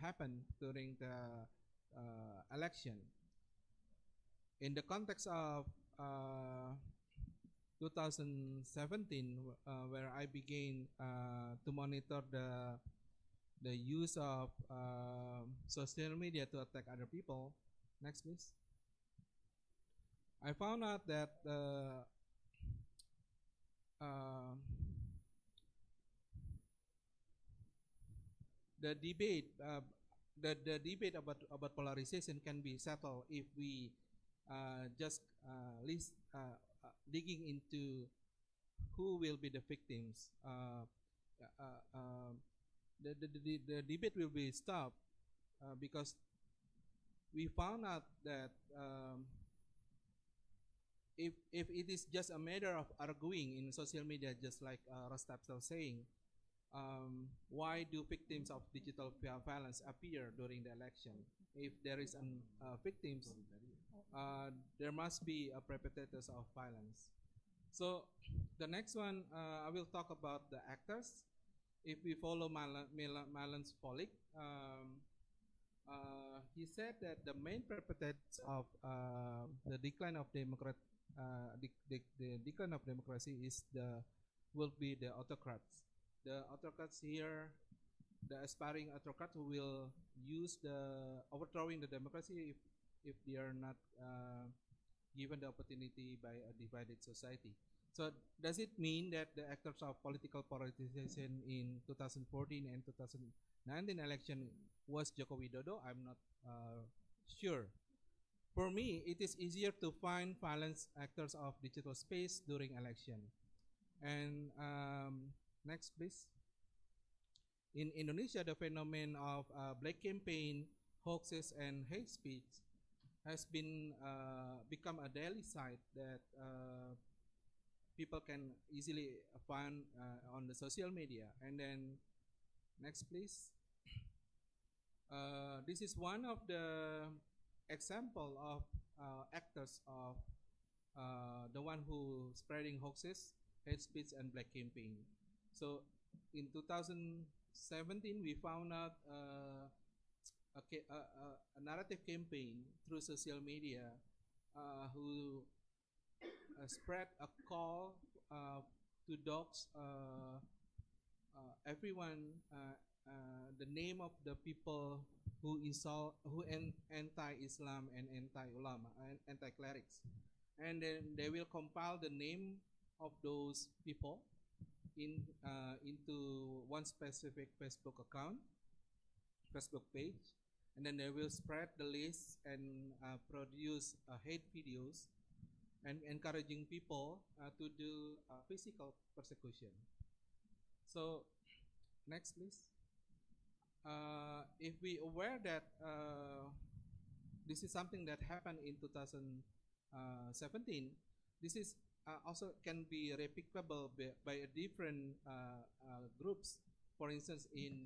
happened during the election. In the context of 2017, where I began to monitor the use of social media to attack other people. Next, please. I found out that the debate about polarization can be settled if we just digging into who will be the victims. The debate will be stopped because we found out that if it is just a matter of arguing in social media, just like Rostabsel saying, why do victims of digital violence appear during the election? If there is victims, there must be a perpetrators of violence. So the next one, I will talk about the actors. If we follow Malan's Polik, he said that the main perpetrators of the decline of the decline of democracy will be the autocrats. The autocrats here, the aspiring autocrats who will use the overthrowing the democracy if they are not given the opportunity by a divided society. So does it mean that the actors of political polarization in 2014 and 2019 election was Joko Widodo? I'm not sure. For me, it is easier to find violence actors of digital space during election. And next, please. In Indonesia, the phenomenon of black campaign, hoaxes, and hate speech has been become a daily sight that people can easily find on the social media. And then, next, please. This is one of the example of actors of the one who spreading hoaxes, hate speech, and black campaign. So in 2017, we found out a narrative campaign through social media who spread a call to dox everyone, the name of the people who anti-Islam and anti-ulama and anti-clerics, and then they will compile the name of those people into one specific Facebook account, Facebook page, and then they will spread the list and produce hate videos and encouraging people to do physical persecution. So, next, please. If we aware that this is something that happened in 2017, this is also can be replicable by a different groups. For instance, in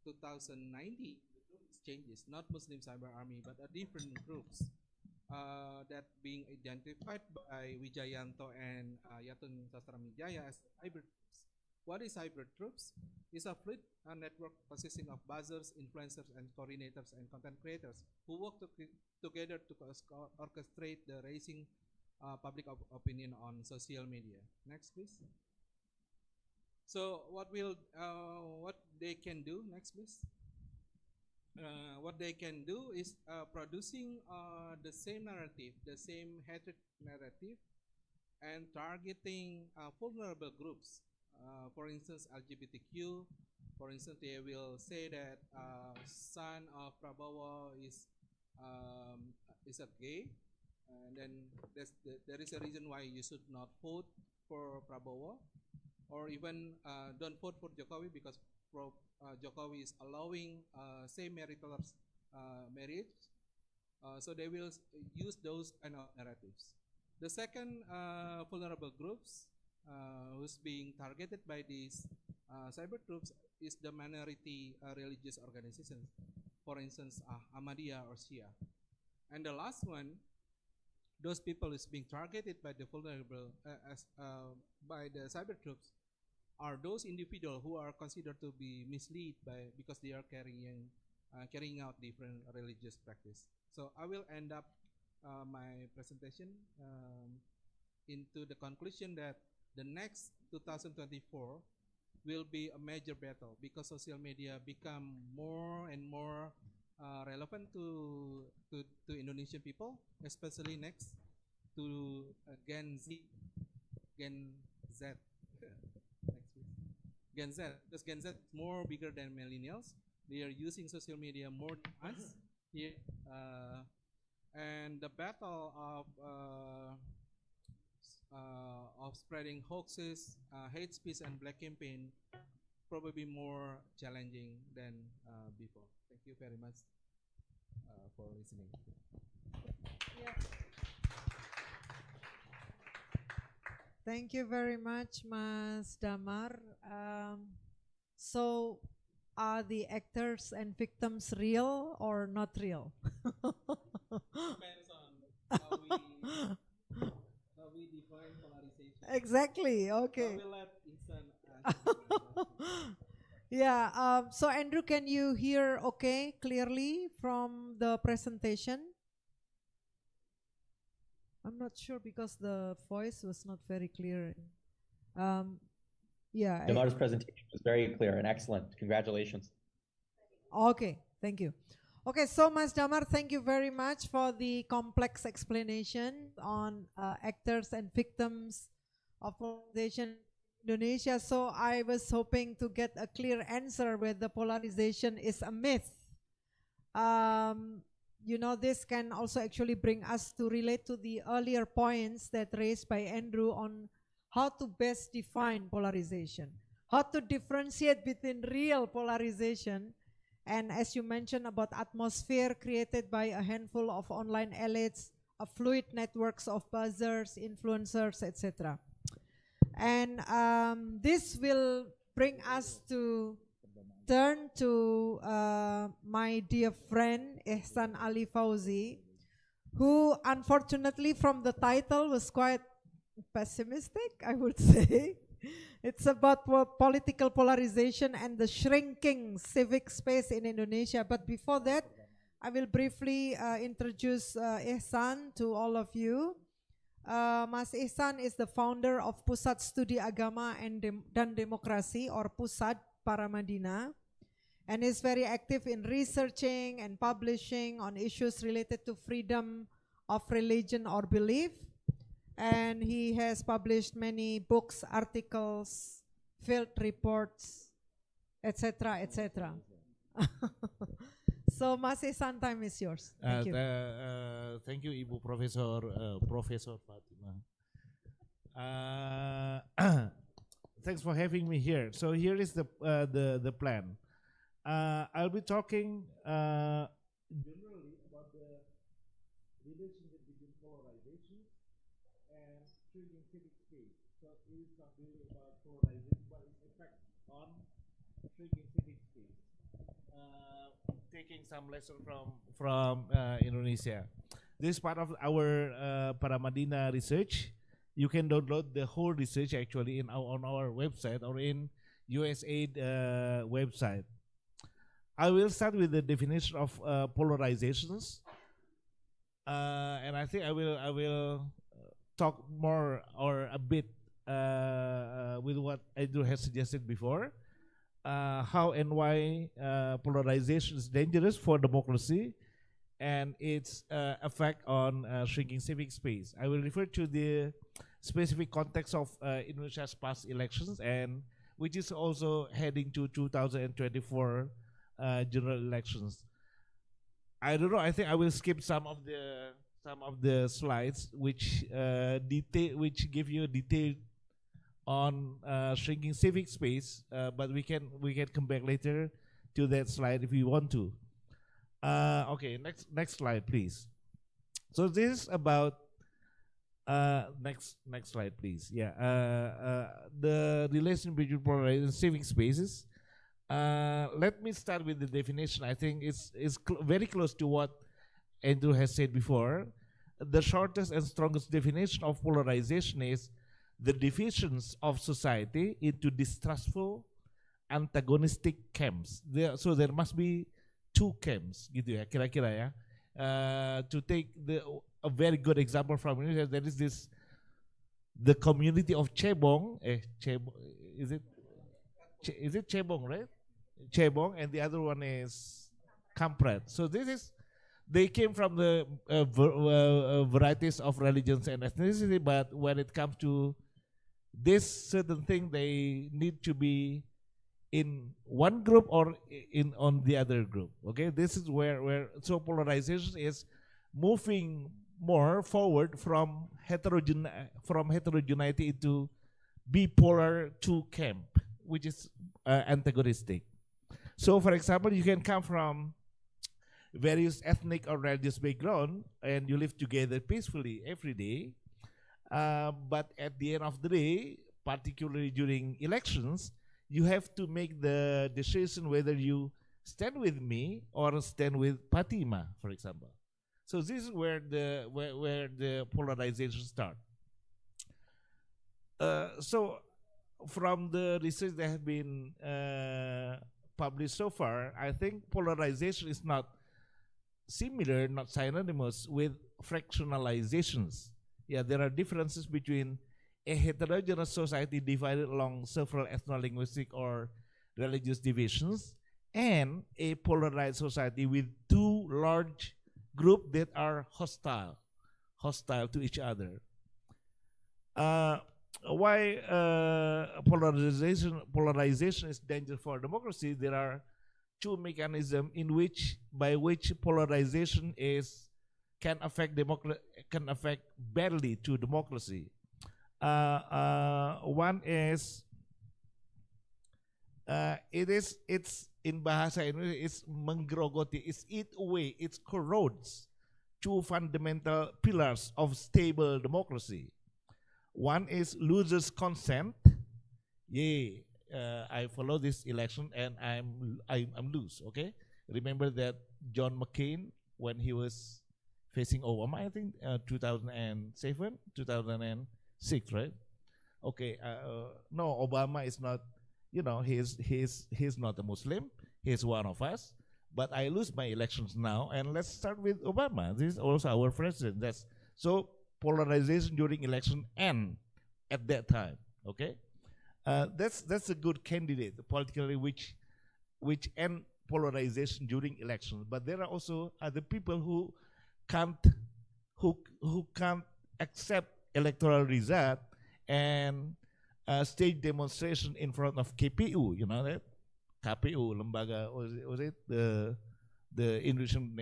2019, the group changes, not Muslim Cyber Army, but a different groups that being identified by Wijayanto and Yatun Sastramijaya as hybrid troops. What is hybrid troops? It's a fleet network consisting of buzzers, influencers, and coordinators and content creators who work together to orchestrate the raising public opinion on social media. Next, please. So what they can do? Next, please. What they can do is producing the same narrative, the same hatred narrative, and targeting vulnerable groups. For instance, LGBTQ. For instance, they will say that son of Prabowo is a gay, and then there is a reason why you should not vote for Prabowo, or even don't vote for Jokowi because Jokowi is allowing same-marital marriage. So they will use those kind of narratives. The second vulnerable groups who's being targeted by these cyber troops is the minority religious organizations, for instance, Ahmadiyya or Shia. And the last one, those people is being targeted by the vulnerable by the cyber troops are those individuals who are considered to be misled because they are carrying out different religious practice. So I will end up my presentation into the conclusion that the next 2024 will be a major battle because social media become more and more relevant to Indonesian people, especially next to Gen Z. Next, please. Gen Z, because Gen Z is more bigger than millennials. They are using social media more than us here, and the battle of spreading hoaxes, hate speech, and black campaign probably more challenging than before. Thank you very much for listening. Yeah. Thank you very much, Mas Damar. So are the actors and victims real or not real? Depends on how we define polarization. Exactly, okay. I will let Insan answer. Yeah, so Andrew, can you hear okay, clearly from the presentation? I'm not sure because the voice was not very clear. Yeah. Damar's presentation was very clear and excellent. Congratulations. Okay, thank you. Okay, so Mas Damar, thank you very much for the complex explanation on actors and victims of polarization in Indonesia. So I was hoping to get a clear answer whether polarization is a myth. You know, this can also actually bring us to relate to the earlier points that raised by Andrew on how to best define polarization, how to differentiate between real polarization and, as you mentioned, about atmosphere created by a handful of online elites, a fluid networks of buzzers, influencers, etc. And this will bring us to turn to my dear friend Ihsan Ali Fauzi, who unfortunately from the title was quite pessimistic, I would say. It's about political polarization and the shrinking civic space in Indonesia. But before that, I will briefly introduce Ihsan to all of you. Mas Ihsan is the founder of Pusat Studi Agama dan Demokrasi, or Pusat Paramadina, and is very active in researching and publishing on issues related to freedom of religion or belief. And he has published many books, articles, field reports, etc., etc. So, Mas Ihsan, time is yours. Thank you. Thank you, Ibu Professor Professor Fatima. Thanks for having me here. So here is the plan. I'll be talking generally about the relationship between polarization and shrinking civic space. So it is not really about polarization, but its effect on shrinking civic space. Taking some lesson from Indonesia. This is part of our Paramadina research. You can download the whole research actually on our website or in USAID website. I will start with the definition of polarizations, and I think I will talk more or a bit with what Andrew has suggested before. How and why polarization is dangerous for democracy and its effect on shrinking civic space. I will refer to the specific context of Indonesia's past elections, and which is also heading to 2024 general elections. I don't know. I think I will skip some of the slides which give you detail on shrinking civic space, but we can come back later to that slide if we want to. Okay, next slide, please. So this is about next slide, please. Yeah, the relation between polarization and civic spaces. Let me start with the definition. I think it's very close to what Andrew has said before. The shortest and strongest definition of polarization is the divisions of society into distrustful, antagonistic camps. So there must be two camps, gitu ya, kira-kira ya. To take a very good example from Indonesia, there is the community of Cebong. Is it Cebong, right? Cebong, and the other one is Kampret. So they came from the varieties of religions and ethnicity, but when it comes to this certain thing, they need to be in one group or on the other group. Okay, this is where so polarization is moving more forward from heterogeneity into bipolar two camp, which is antagonistic. So, for example, you can come from various ethnic or religious background and you live together peacefully every day. But at the end of the day, particularly during elections, you have to make the decision whether you stand with me or stand with Fatima, for example. So this is where the polarization starts. So from the research that have been published so far, I think polarization is not similar, not synonymous with fractionalizations. Yeah, there are differences between a heterogeneous society divided along several ethno-linguistic or religious divisions and a polarized society with two large groups that are hostile to each other. Why polarization is dangerous for democracy? There are two mechanisms by which polarization can affect badly to democracy. One is it's in bahasa Indonesia, it's menggerogoti, it's eat away, it corrodes two fundamental pillars of stable democracy. One is losers' consent. Yeah, I follow this election and I'm loose. Okay, remember that John McCain, when he was facing Obama, I think 2007, 2006, right? Okay, no, Obama is not. You know, he's not a Muslim. He's one of us. But I lose my elections now, and let's start with Obama. This is also our president. That's so polarization during election and at that time. Okay, that's a good candidate politically, which end polarization during elections. But there are also other people who can't accept electoral result and stage demonstration in front of KPU. You know that KPU, lembaga, was it the Indonesian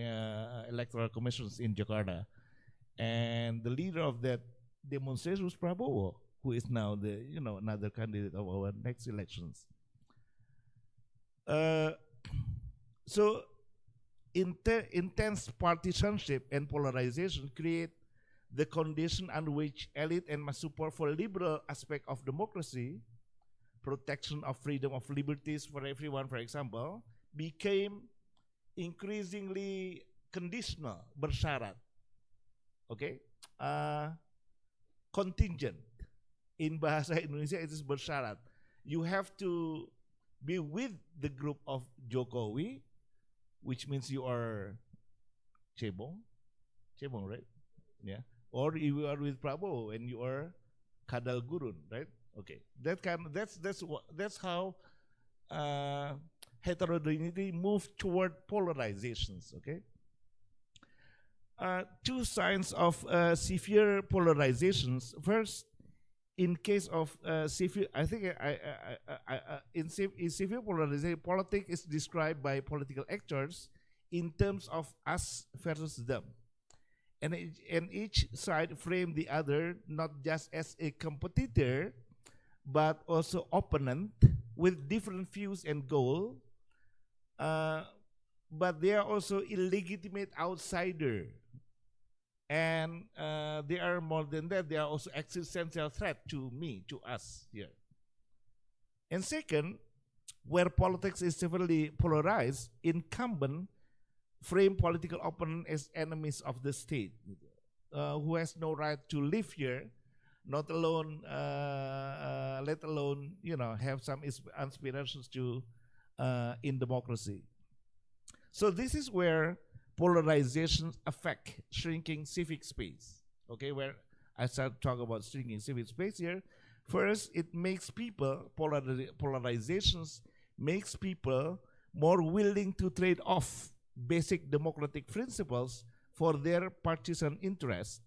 electoral commissions in Jakarta, and the leader of that demonstration was Prabowo, who is now the another candidate of our next elections. So intense partisanship and polarization create the condition under which elite and mass support for liberal aspect of democracy, protection of freedom of liberties for everyone, for example, became increasingly conditional, bersyarat. Okay, contingent. In bahasa Indonesia, it is bersyarat. You have to be with the group of Jokowi, which means you are cebong, right? Yeah. Or you are with Prabowo and you are kadal gurun, right? Okay, that's how heterogeneity moves toward polarizations. Okay, two signs of severe polarizations. First, in case of severe, I think in severe polarization, politics is described by political actors in terms of us versus them. And each side frame the other not just as a competitor, but also opponent with different views and goals. But they are also illegitimate outsider. And they are more than that, they are also existential threat to me, to us here. And second, where politics is severely polarized, incumbent frame political opponent as enemies of the state, who has no right to live here, not alone, let alone have some aspirations to in democracy. So this is where polarization affect shrinking civic space. Okay, where I start to talk about shrinking civic space here. First, it makes people polarizations makes people more willing to trade off basic democratic principles for their partisan interest,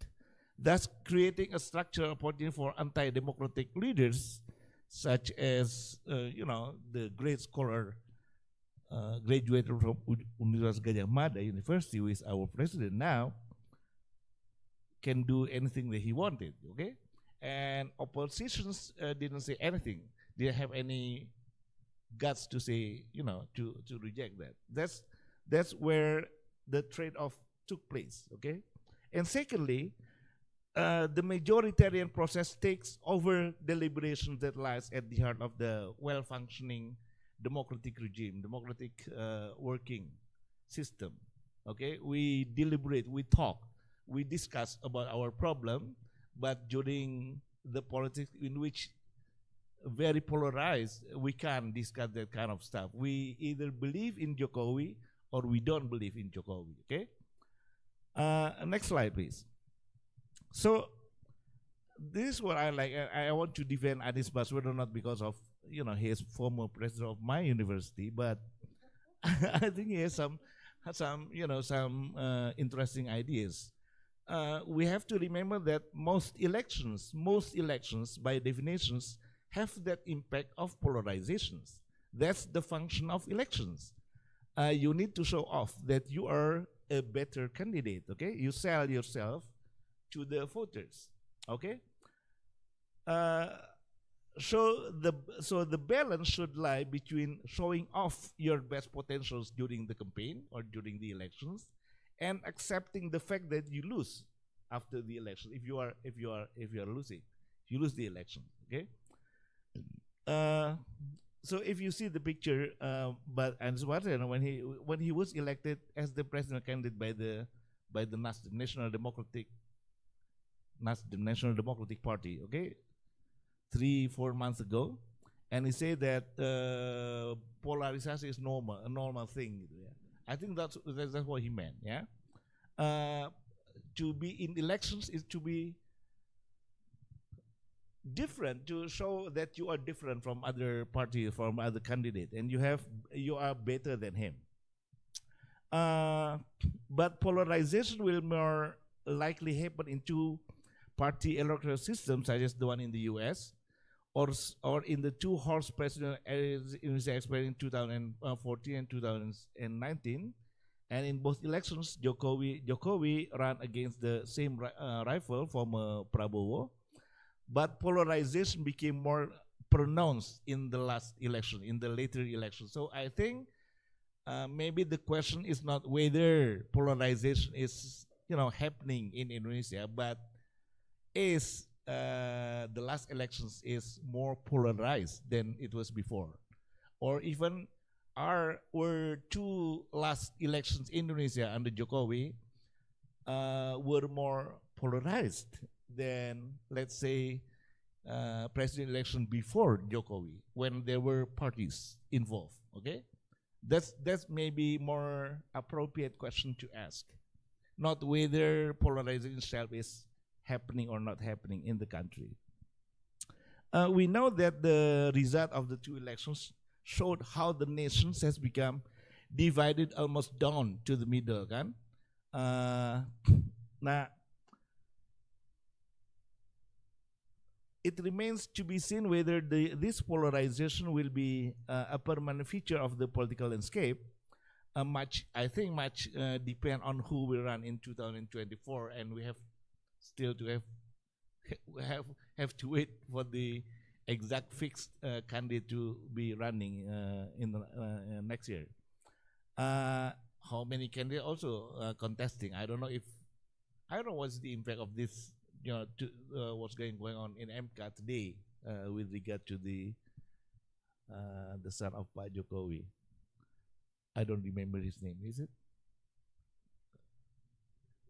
thus creating a structural opportunity for anti-democratic leaders, such as the great scholar graduated from Universitas Gadjah Mada University, who is our president now, can do anything that he wanted. Okay, and oppositions didn't say anything. They didn't have any guts to say, to reject that. That's where the trade-off took place. Okay, and secondly, the majoritarian process takes over deliberations that lies at the heart of the well-functioning democratic regime, democratic working system. Okay, we deliberate, we talk, we discuss about our problem, but during the politics in which very polarized, we can't discuss that kind of stuff. We either believe in Jokowi or we don't believe in Jokowi. Okay. Next slide, please. So this is what I like. I want to defend Anies Baswedan not because of he is former president of my university, but I think he has some interesting ideas. We have to remember that most elections by definitions have that impact of polarizations. That's the function of elections. You need to show off that you are a better candidate. Okay, you sell yourself to the voters. Okay. So the balance should lie between showing off your best potentials during the campaign or during the elections, and accepting the fact that you lose after the election. If you are losing, you lose the election. Okay. So if you see the picture, but Anies Baswedan when he was elected as the president candidate by the National Democratic Party, okay, 3-4 months ago, and he said that polarization is a normal thing. Yeah. I think that's what he meant. Yeah, to be in elections is to be different, to show that you are different from other party, from other candidate, and you are better than him. But polarization will more likely happen in two-party electoral systems, such as the one in the U.S. or in the two-horse presidential experience in 2014 and 2019. And in both elections, Jokowi ran against the same rival, former Prabowo. But polarization became more pronounced in the last election, in the later election. So I think maybe the question is not whether polarization is happening in Indonesia, but is the last elections is more polarized than it was before, or even were two last elections in Indonesia under Jokowi were more polarized than, let's say, president election before Jokowi, when there were parties involved. Okay, that's maybe more appropriate question to ask, not whether polarization itself is happening or not happening in the country. We know that the result of the two elections showed how the nation has become divided almost down to the middle, kan? Nah, it remains to be seen whether this polarization will be a permanent feature of the political landscape. Much depend on who will run in 2024, and we have still to have to wait for the exact fixed candidate to be running in the next year. How many candidates also contesting? I don't know what's the impact of this. What's going on in MK today with regard to the son of Pak Jokowi. I don't remember his name. Is it?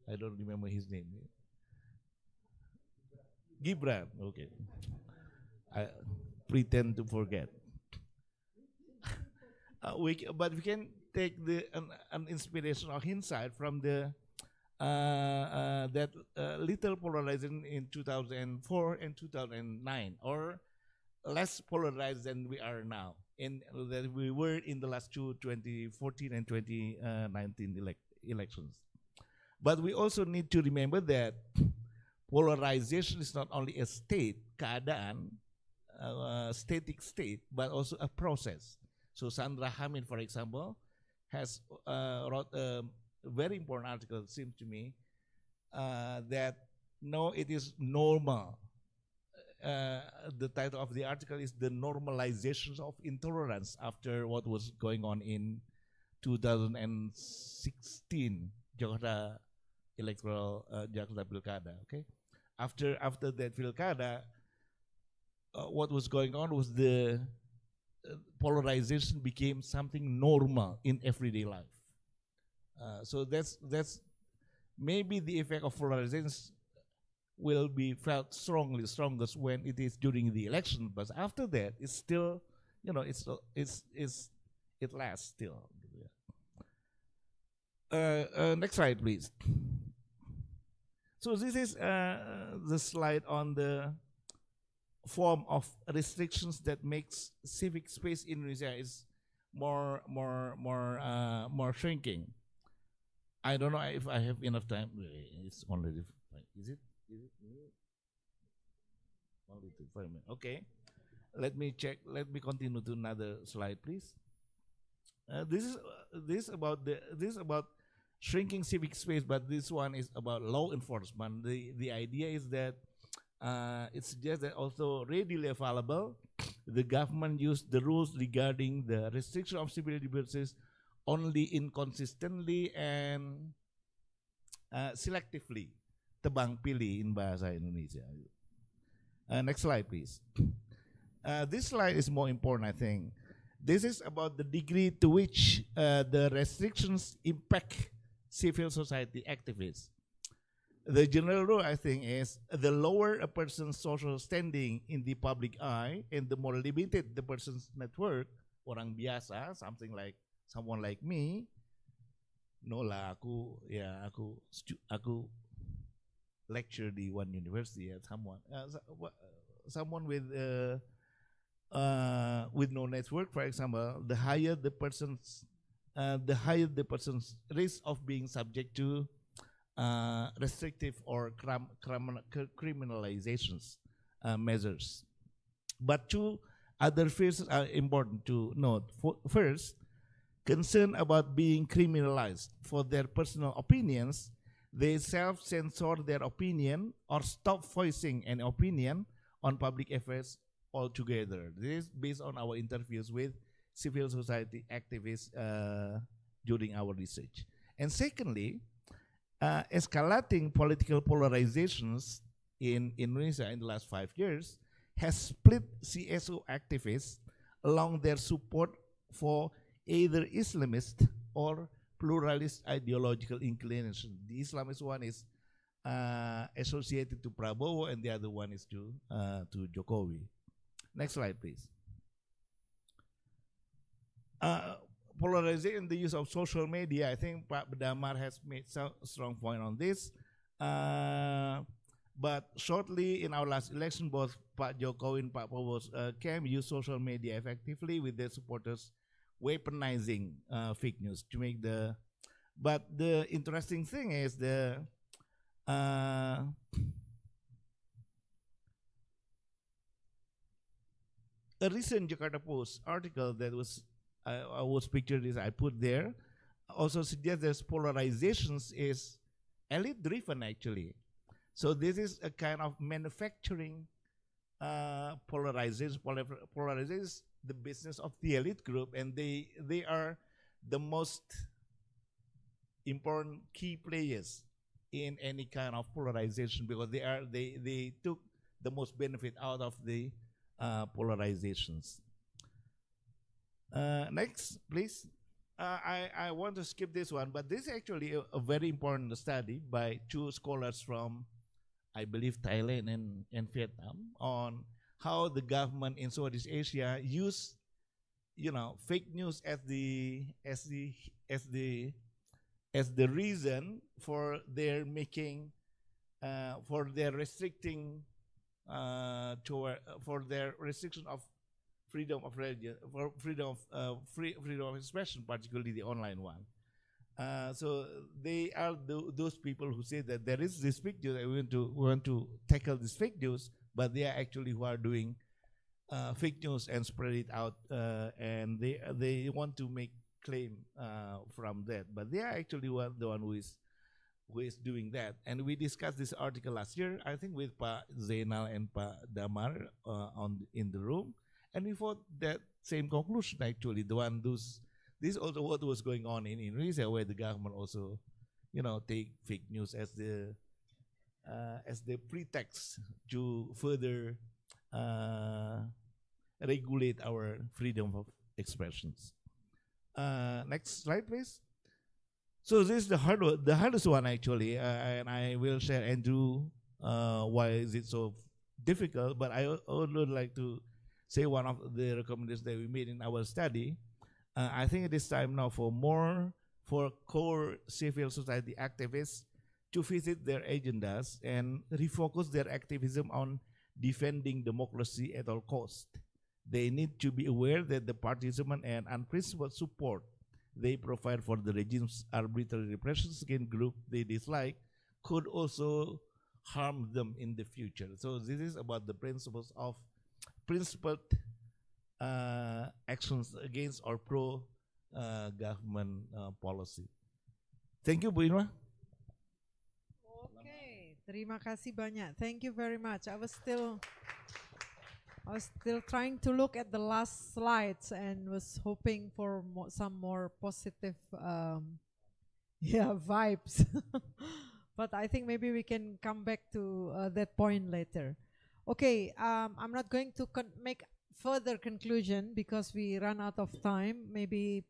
I don't remember his name. Gibran. Okay. I pretend to forget. But we can take an inspiration or insight from the that little polarization in 2004 and 2009, or less polarized than we are now, in that we were in the last 2014 and 2019 elections. But we also need to remember that polarization is not only a state, keadaan, static state, but also a process. So Sandra Hamid, for example, has wrote a very important article, it seems to me, that no, it is normal. The title of the article is "The Normalization of Intolerance After What Was Going On in 2016 Jakarta Jakarta Pilkada." Okay, after that Pilkada, what was going on was the polarization became something normal in everyday life. So that's maybe the effect of polarization will be felt strongest when it is during the election. But after that, it's still, you know, it lasts still. Next slide, please. So this is the slide on the form of restrictions that makes civic space in Indonesia is more shrinking. I don't know if I have enough time. It's only is it only 5 minutes? Okay, let me check. Let me continue to another slide, please. This is about shrinking civic space, but this one is about law enforcement. The idea is that it suggests that also readily available, the government used the rules regarding the restriction of civil liberties only inconsistently and selectively. Tebang pilih in bahasa Indonesia. Next slide, please. This slide is more important, I think. This is about the degree to which the restrictions impact civil society activists. The general rule, I think, is the lower a person's social standing in the public eye and the more limited the person's network, orang biasa, someone like me, no lah, aku lecture di one university at someone with no network, for example, the higher the person's risk of being subject to restrictive or criminalizations measures. But two other fears are important to note. First, concern about being criminalized for their personal opinions. They self-censor their opinion or stop voicing an opinion on public affairs altogether. This is based on our interviews with civil society activists during our research. And secondly, escalating political polarizations in Indonesia in the last 5 years has split CSO activists along their support for either Islamist or pluralist ideological inclination. The Islamist one is associated to Prabowo, and the other one is to Jokowi. Next slide, please. Polarization, the use of social media. I think Pak Damar has made some strong point on this. But shortly in our last election, both Pak Jokowi and Pak Prabowo's camp used social media effectively with their supporters weaponizing fake news to make the. But the interesting thing is a recent Jakarta Post article that was I was pictured this I put there also suggests that polarizations is elite driven actually. So this is a kind of manufacturing polarization. Polarization is the business of the elite group, and they are the most important key players in any kind of polarization because they took the most benefit out of the polarizations. Next, please. I want to skip this one, but this is actually a very important study by two scholars from, I believe, Thailand and Vietnam on how the government in Southeast Asia use, fake news as the reason for their making, for their restricting, for their restriction of freedom of religion, for freedom of expression, particularly the online one. So they are those people who say that there is this fake news. We want to tackle this fake news, but they are actually who are doing fake news and spread it out, and they want to make claim from that. But they are actually the one who is doing that. And we discussed this article last year, I think, with Pak Zainal and Pak Damar in the room. And we thought that same conclusion actually. This is also what was going on in Indonesia, where the government also, take fake news as the as the pretext to further regulate our freedom of expressions. Next slide, please. So this is the hardest one actually, and I will share Andrew why is it so difficult. But I would like to say one of the recommendations that we made in our study. I think it is time now for core civil society activists to visit their agendas and refocus their activism on defending democracy at all costs. They need to be aware that the partisan and unprincipled support they provide for the regime's arbitrary repressions against groups they dislike could also harm them in the future. So this is about the principled actions against or pro government policy. Thank you, Bu Inwa. Okay, terima kasih banyak. Thank you very much. I was still trying to look at the last slides and was hoping for some more positive vibes. But I think maybe we can come back to that point later. Okay, I'm not going to make further conclusion because we run out of time. Maybe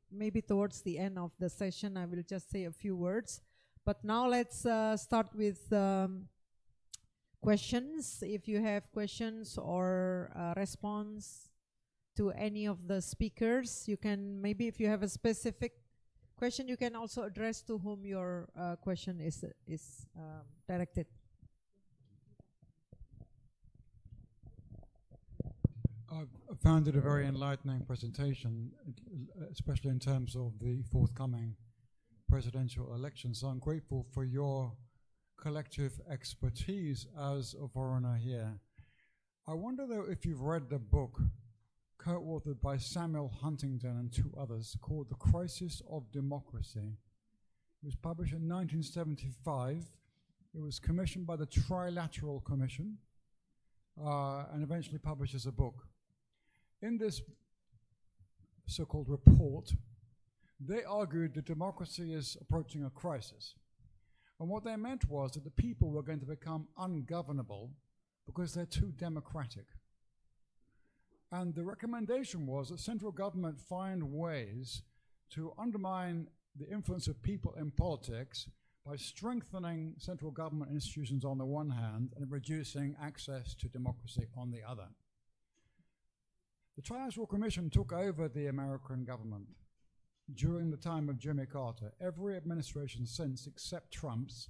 towards the end of the session I will just say a few words. But now let's start with questions. If you have questions or response to any of the speakers, you can, maybe if you have a specific question, you can also address to whom your question is directed. I found it a very enlightening presentation, especially in terms of the forthcoming presidential election. So I'm grateful for your collective expertise as a foreigner here. I wonder though if you've read the book co-authored by Samuel Huntington and two others called The Crisis of Democracy. It was published in 1975. It was commissioned by the Trilateral Commission and eventually published as a book. In this so-called report, they argued that democracy is approaching a crisis. And what they meant was that the people were going to become ungovernable because they're too democratic. And the recommendation was that central government find ways to undermine the influence of people in politics by strengthening central government institutions on the one hand and reducing access to democracy on the other. The Trilateral Commission took over the American government during the time of Jimmy Carter. Every administration since, except Trump's,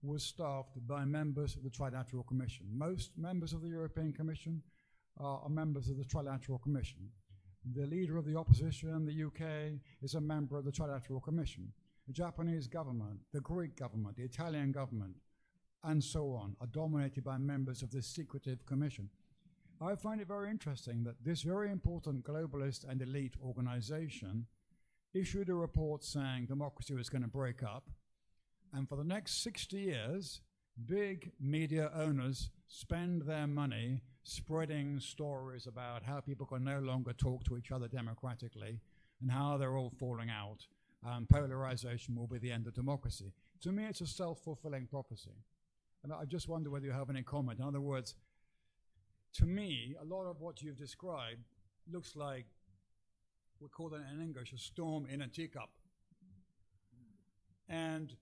was staffed by members of the Trilateral Commission. Most members of the European Commission are members of the Trilateral Commission. The leader of the opposition, the UK, is a member of the Trilateral Commission. The Japanese government, the Greek government, the Italian government, and so on, are dominated by members of this secretive commission. I find it very interesting that this very important globalist and elite organization issued a report saying democracy was going to break up, and for the next 60 years, big media owners spend their money spreading stories about how people can no longer talk to each other democratically and how they're all falling out. Polarization will be the end of democracy. To me, it's a self-fulfilling prophecy. And I just wonder whether you have any comment. In other words, to me, a lot of what you've described looks like, we call it in English, a storm in a teacup. And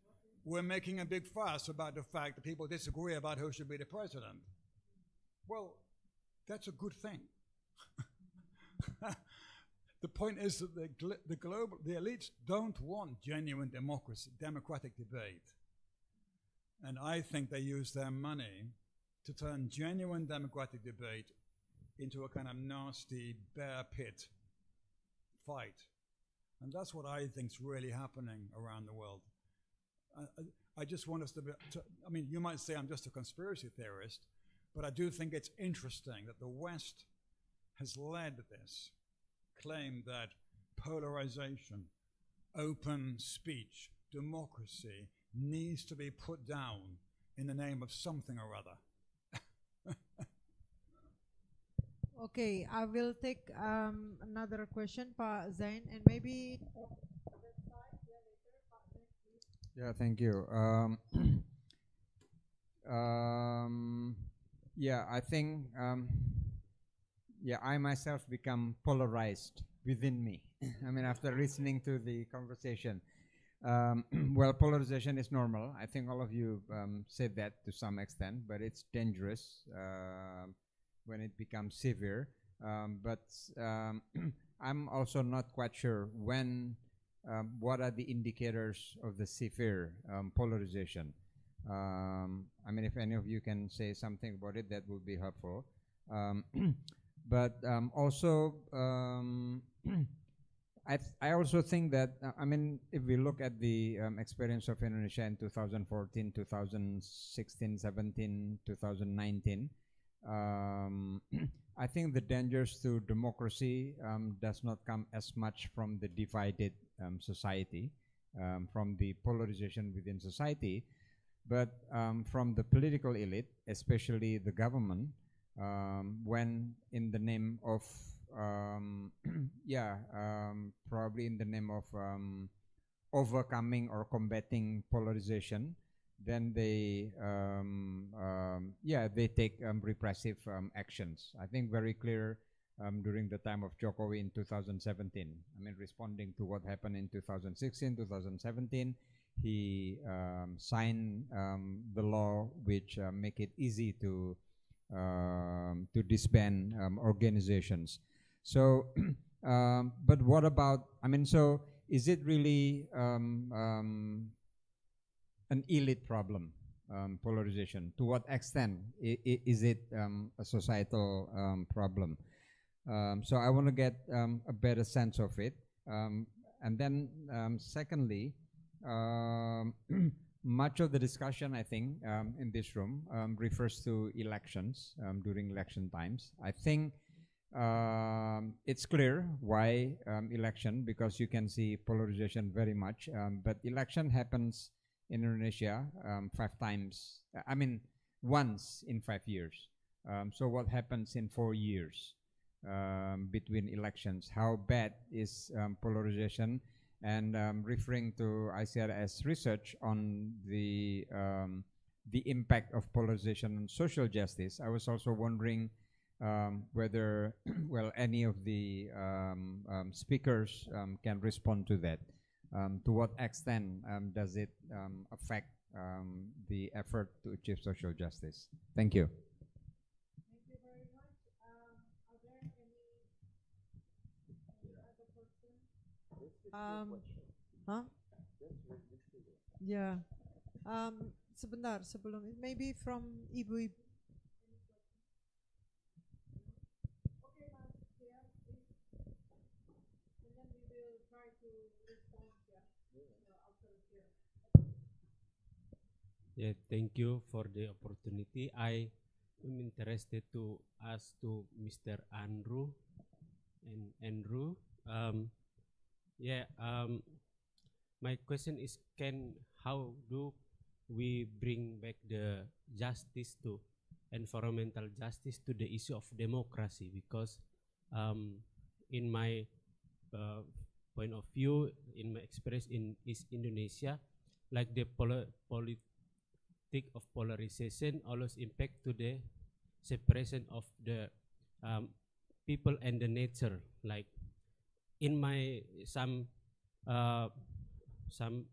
we're making a big fuss about the fact that people disagree about who should be the president. Well, that's a good thing. The point is that the elites don't want genuine democratic debate. And I think they use their money to turn genuine democratic debate into a kind of nasty bear pit fight. And that's what I think is really happening around the world. I just want us to I mean, you might say I'm just a conspiracy theorist, but I do think it's interesting that the West has led this claim that polarization, open speech, democracy needs to be put down in the name of something or other. Okay, I will take another question, Pa Zain, and maybe Yeah, thank you. Yeah, I think, yeah, I myself become polarized within me. I mean, after listening to the conversation, well, polarization is normal. I think all of you said that to some extent, but it's dangerous when it becomes severe. But I'm also not quite sure when, what are the indicators of the severe polarization. I mean, if any of you can say something about it, that would be helpful. But also, I also think that, I mean, if we look at the experience of Indonesia in 2014, 2016, 17, 2019, I think the dangers to democracy does not come as much from the divided society, from the polarization within society, but from the political elite, especially the government, when in the name of probably in the name of overcoming or combating polarization, then they they take repressive actions. I think very clear during the time of Jokowi in 2017. I mean, responding to what happened in 2016, 2017, he signed the law which make it easy to disband organizations. So, but what about, I mean, so is it really an elite problem, polarization? To what extent is it a societal problem? So I want to get a better sense of it. And then secondly, much of the discussion, I think, in this room refers to elections during election times. I think it's clear why election, because you can see polarization very much. But election happens in Indonesia 5 times, I mean, once in 5 years. So what happens in 4 years between elections? How bad is polarization? And referring to ICRS research on the impact of polarization on social justice, I was also wondering whether, well, any of the speakers can respond to that. To what extent does it affect the effort to achieve social justice? Thank you. Thank you very much. Are there any other person? Huh? Yeah. Sebentar sebelum, maybe from Ibu. Okay, Mas, yeah, please. And then we will try to respond, after here. Yeah, thank you for the opportunity. I am interested to ask to Mr. Andrew and Andrew. My question is, how do we bring back the justice to environmental justice to the issue of democracy? Because in my point of view, in my experience in East Indonesia, like the politic of polarization always impact to the separation of the people and the nature. Like in my some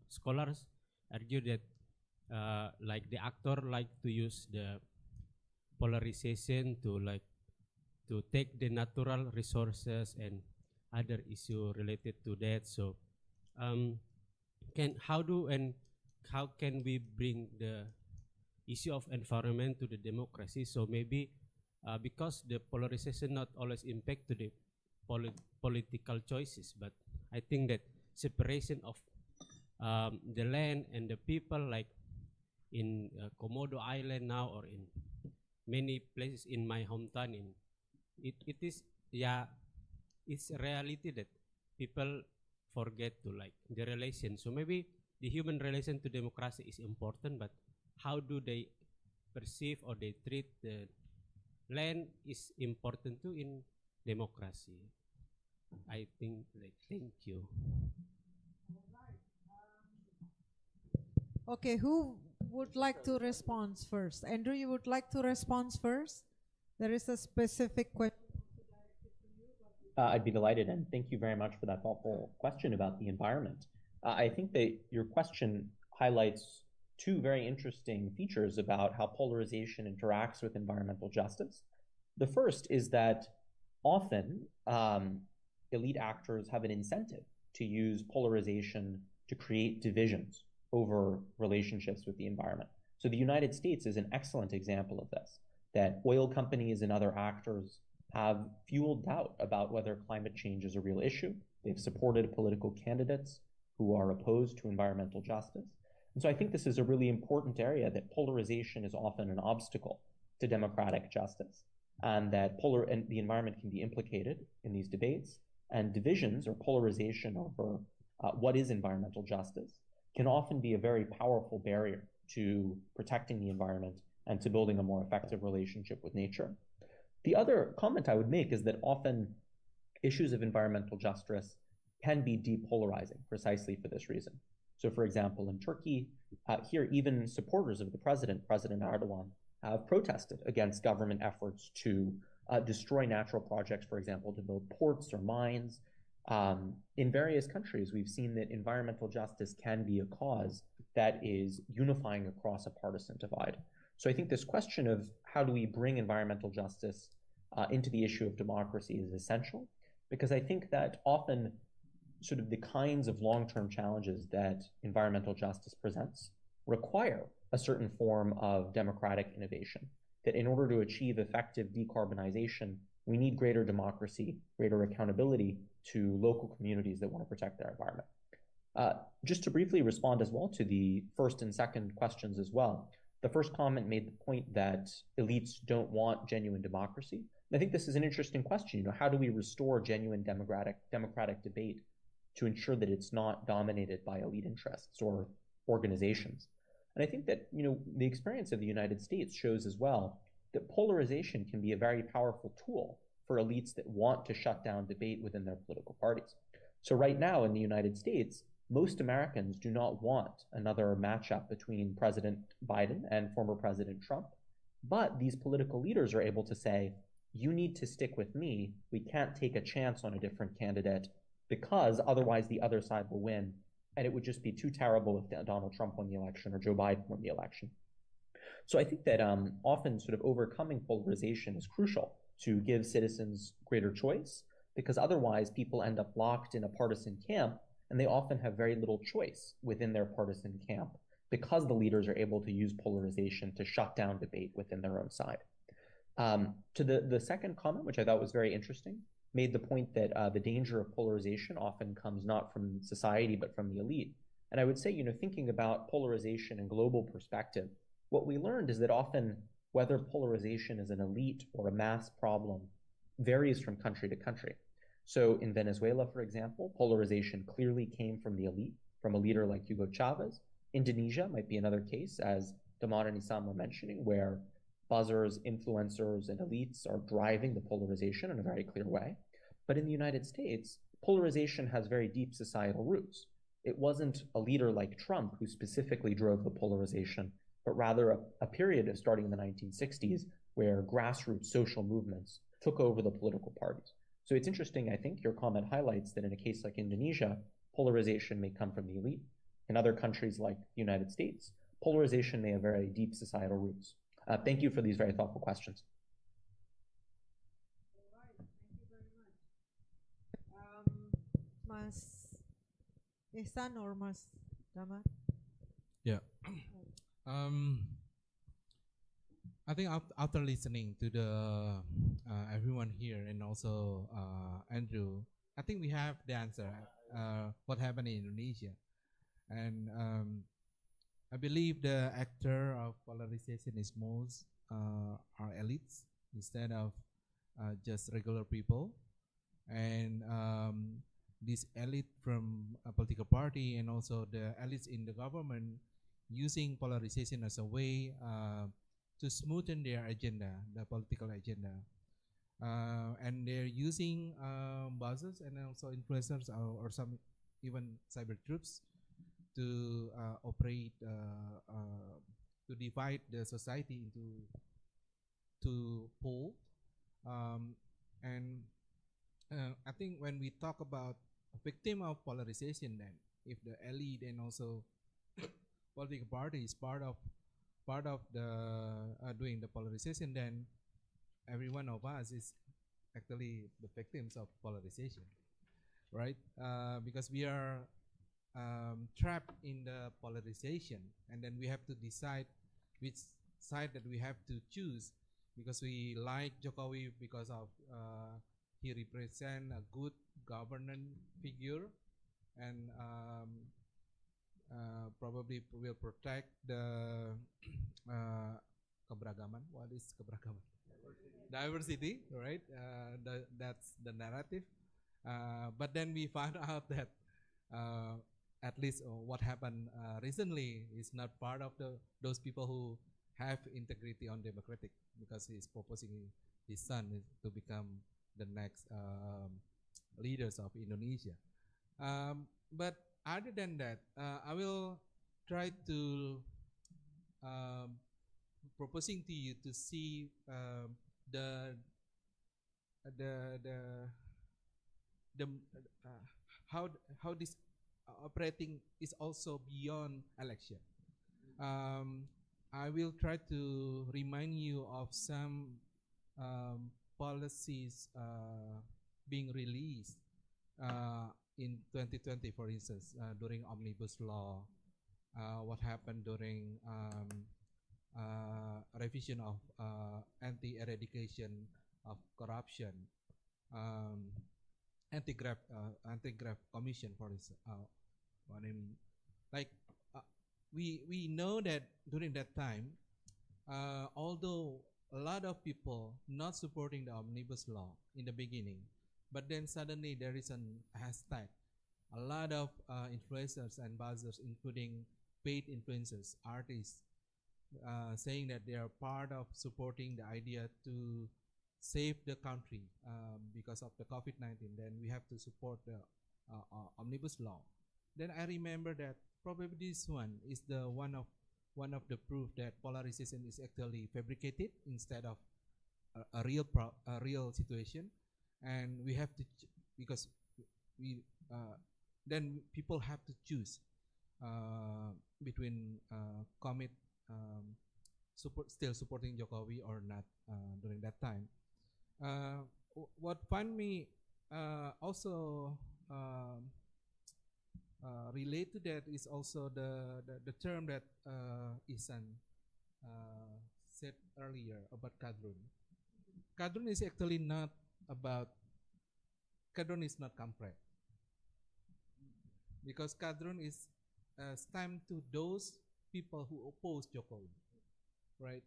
scholars argue that like the actor like to use the polarization to take the natural resources and other issue related to that. So how can we bring the issue of environment to the democracy? So maybe because the polarization not always impact to the political choices, but I think that separation of the land and the people, like in Komodo Island now, or in many places in my hometown, it is, it's a reality that people forget to like the relation. So maybe the human relation to democracy is important, but how do they perceive or they treat the land is important too in democracy. I think, like, thank you. Okay, who would like to respond first? Andrew, you would like to respond first? There is a specific question. I'd be delighted, and thank you very much for that thoughtful question about the environment. I think that your question highlights two very interesting features about how polarization interacts with environmental justice. The first is that often elite actors have an incentive to use polarization to create divisions over relationships with the environment. So the United States is an excellent example of this, that oil companies and other actors have fueled doubt about whether climate change is a real issue. They've supported political candidates who are opposed to environmental justice. And so I think this is a really important area, that polarization is often an obstacle to democratic justice, and that the environment can be implicated in these debates, and divisions or polarization over what is environmental justice can often be a very powerful barrier to protecting the environment and to building a more effective relationship with nature. The other comment I would make is that often issues of environmental justice can be depolarizing precisely for this reason. So for example, in Turkey, here even supporters of the President Erdogan, have protested against government efforts to destroy natural projects, for example, to build ports or mines. In various countries, we've seen that environmental justice can be a cause that is unifying across a partisan divide. So I think this question of how do we bring environmental justice into the issue of democracy is essential, because I think that often sort of the kinds of long-term challenges that environmental justice presents require a certain form of democratic innovation, that in order to achieve effective decarbonization, we need greater democracy, greater accountability to local communities that want to protect their environment. Just to briefly respond as well to the first and second questions as well, the first comment made the point that elites don't want genuine democracy. And I think this is an interesting question. How do we restore genuine democratic debate to ensure that it's not dominated by elite interests or organizations? And I think that the experience of the United States shows as well that polarization can be a very powerful tool for elites that want to shut down debate within their political parties. So right now in the United States, most Americans do not want another matchup between President Biden and former President Trump. But these political leaders are able to say, you need to stick with me. We can't take a chance on a different candidate because otherwise the other side will win. And it would just be too terrible if Donald Trump won the election or Joe Biden won the election. So I think that often sort of overcoming polarization is crucial to give citizens greater choice, because otherwise people end up locked in a partisan camp, and they often have very little choice within their partisan camp because the leaders are able to use polarization to shut down debate within their own side. To the second comment, which I thought was very interesting, made the point that the danger of polarization often comes not from society, but from the elite. And I would say, thinking about polarization in global perspective, what we learned is that often whether polarization is an elite or a mass problem varies from country to country. So in Venezuela, for example, polarization clearly came from the elite, from a leader like Hugo Chavez. Indonesia might be another case, as Damar and Issam were mentioning, where buzzers, influencers, and elites are driving the polarization in a very clear way. But in the United States, polarization has very deep societal roots. It wasn't a leader like Trump who specifically drove the polarization, but rather a period of starting in the 1960s where grassroots social movements took over the political parties. So it's interesting, I think, your comment highlights that in a case like Indonesia, polarization may come from the elite. In other countries like the United States, polarization may have very deep societal roots. Thank you for these very thoughtful questions. All right, thank you very much. Mas Ihsan or Mas Damar? Yeah. I think after listening to the everyone here and also Andrew, I think we have the answer. What happened in Indonesia, and I believe the actor of polarization is most are elites instead of just regular people, and this elite from a political party and also the elites in the government using polarization as a way to smoothen their agenda, the political agenda. And they're using buzzers and also influencers or some even cyber troops to operate divide the society into two poles. And I think when we talk about a victim of polarization, then if the elite and also political party is part of the doing the polarization, then every one of us is actually the victims of polarization, right? Because we are trapped in the polarization, and then we have to decide which side that we have to choose, because we like Jokowi because of he represents a good governance figure, and probably will protect the keberagaman. What is keberagaman? Diversity, right? That's the narrative. But then we found out that at least what happened recently is not part of those people who have integrity on democratic, because he's proposing his son to become the next leaders of Indonesia. But other than that, I will try to proposing to you to see the how this operating is also beyond election. I will try to remind you of some policies being released in 2020, for instance, during Omnibus Law, what happened during revision of anti-eradication of corruption, anti-graft commission, for instance. Like we know that during that time, although a lot of people not supporting the Omnibus Law in the beginning, but then suddenly there is an hashtag. A lot of influencers and buzzers, including paid influencers, artists, saying that they are part of supporting the idea to save the country because of the COVID-19. Then we have to support the Omnibus Law. Then I remember that probably this one is the one of the proof that polarization is actually fabricated instead of a real situation, and we have to because we then people have to choose between still supporting Jokowi or not during that time. What find me also relate to that is also the term that Ihsan said earlier about kadrun. Kadrun is actually not about, kadrun is not kampret, because kadrun is stamped to those people who oppose Jokowi, right?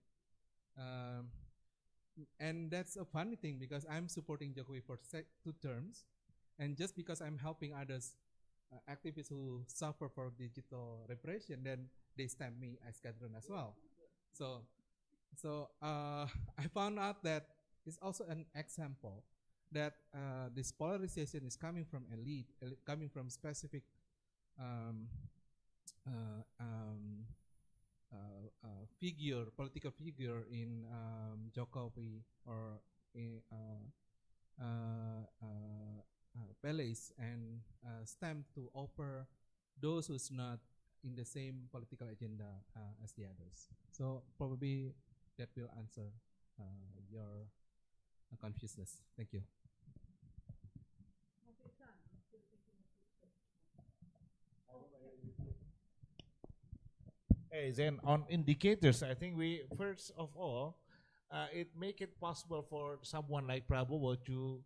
And that's a funny thing, because I'm supporting Jokowi for 2 terms, and just because I'm helping others, activists who suffer for digital repression, then they stamp me as kadrun as well. So I found out that it's also an example that this polarization is coming from elite, coming from specific political figure in Jokowi or in palace, and stamped to offer those who's not in the same political agenda as the others. So probably that will answer your confusedness. Thank you. Hey, then on indicators, I think we first of all, it make it possible for someone like Prabowo to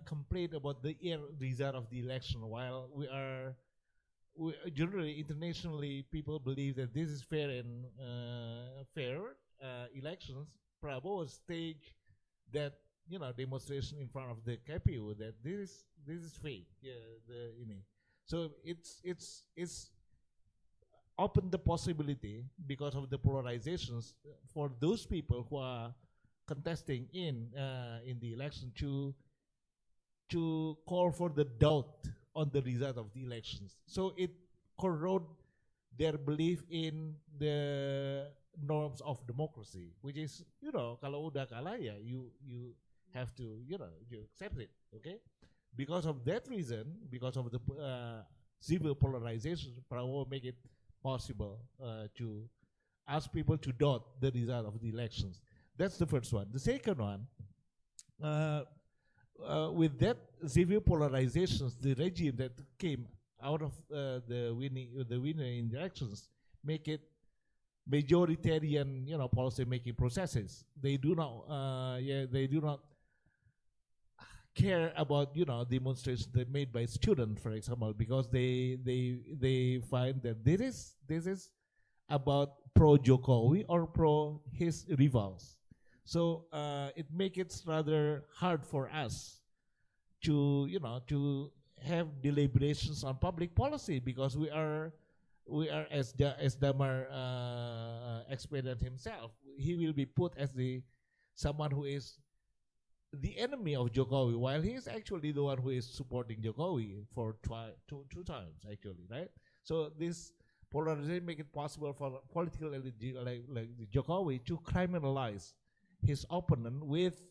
complain about the result of the election, while we generally internationally people believe that this is fair and fair elections. Prabowo stage that demonstration in front of the KPU that this is fake. So it's open the possibility, because of the polarizations, for those people who are contesting in the election to call for the doubt on the result of the elections. So it corrode their belief in the norms of democracy, which is, you know, kalau udah kalah ya, you have to, you know, you accept it, okay? Because of that reason, because of the civil polarization, Prabowo make it possible to ask people to doubt the result of the elections. That's the first one. The second one, with that civil polarizations, the regime that came out of the winner in the elections make it majoritarian, you know, policy making processes. They do not, they do not care about, you know, demonstrations that made by students, for example, because they find that this is about pro Jokowi or pro his rivals. So it makes it rather hard for us to, you know, to have deliberations on public policy, because we are as Damar explained it himself, he will be put as the someone who is the enemy of Jokowi, while he is actually the one who is supporting Jokowi for two times actually, right? So this polarization make it possible for political elite like Jokowi to criminalize his opponent with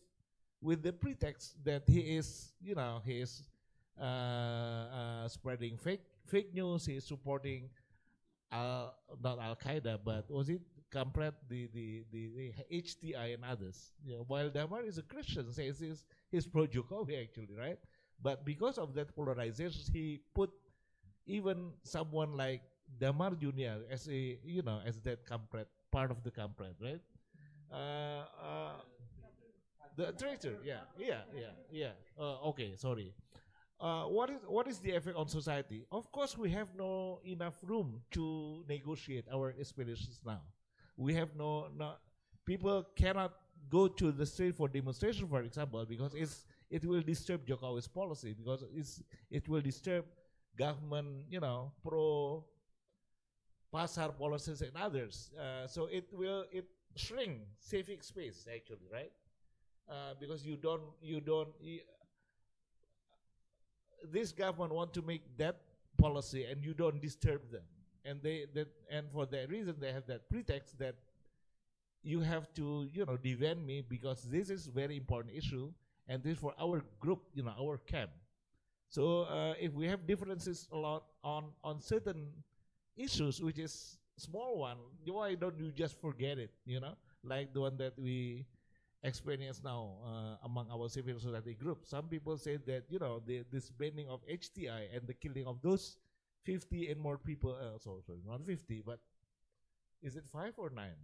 the pretext that he is, you know, he is spreading fake news. He is supporting not Al Qaeda, but was it Kampret, the HTI and others. You know, while Damar is a Christian, says he's pro Jokowi actually, right? But because of that polarization, he put even someone like Damar Jr. as a, you know, as that Kampret, part of the Kampret, right? The traitor, yeah. Okay, sorry. What is the effect on society? Of course, we have no enough room to negotiate our aspirations now. We have no people cannot go to the street for demonstration, for example, because it will disturb Jokowi's policy, because it will disturb government, you know, pro pasar policies and others. So it shrink civic space actually, right? Because this government want to make that policy and you don't disturb them, and and for that reason they have that pretext that you have to, you know, defend me because this is very important issue and this for our group, you know, our camp. So if we have differences a lot on certain issues, which is small one, why don't you just forget it, you know, like the one that we experience now among our civil society groups. Some people say that, you know, this banning of HTI and the killing of those 50 and more people, sorry, not 50, but is it 5 or 9?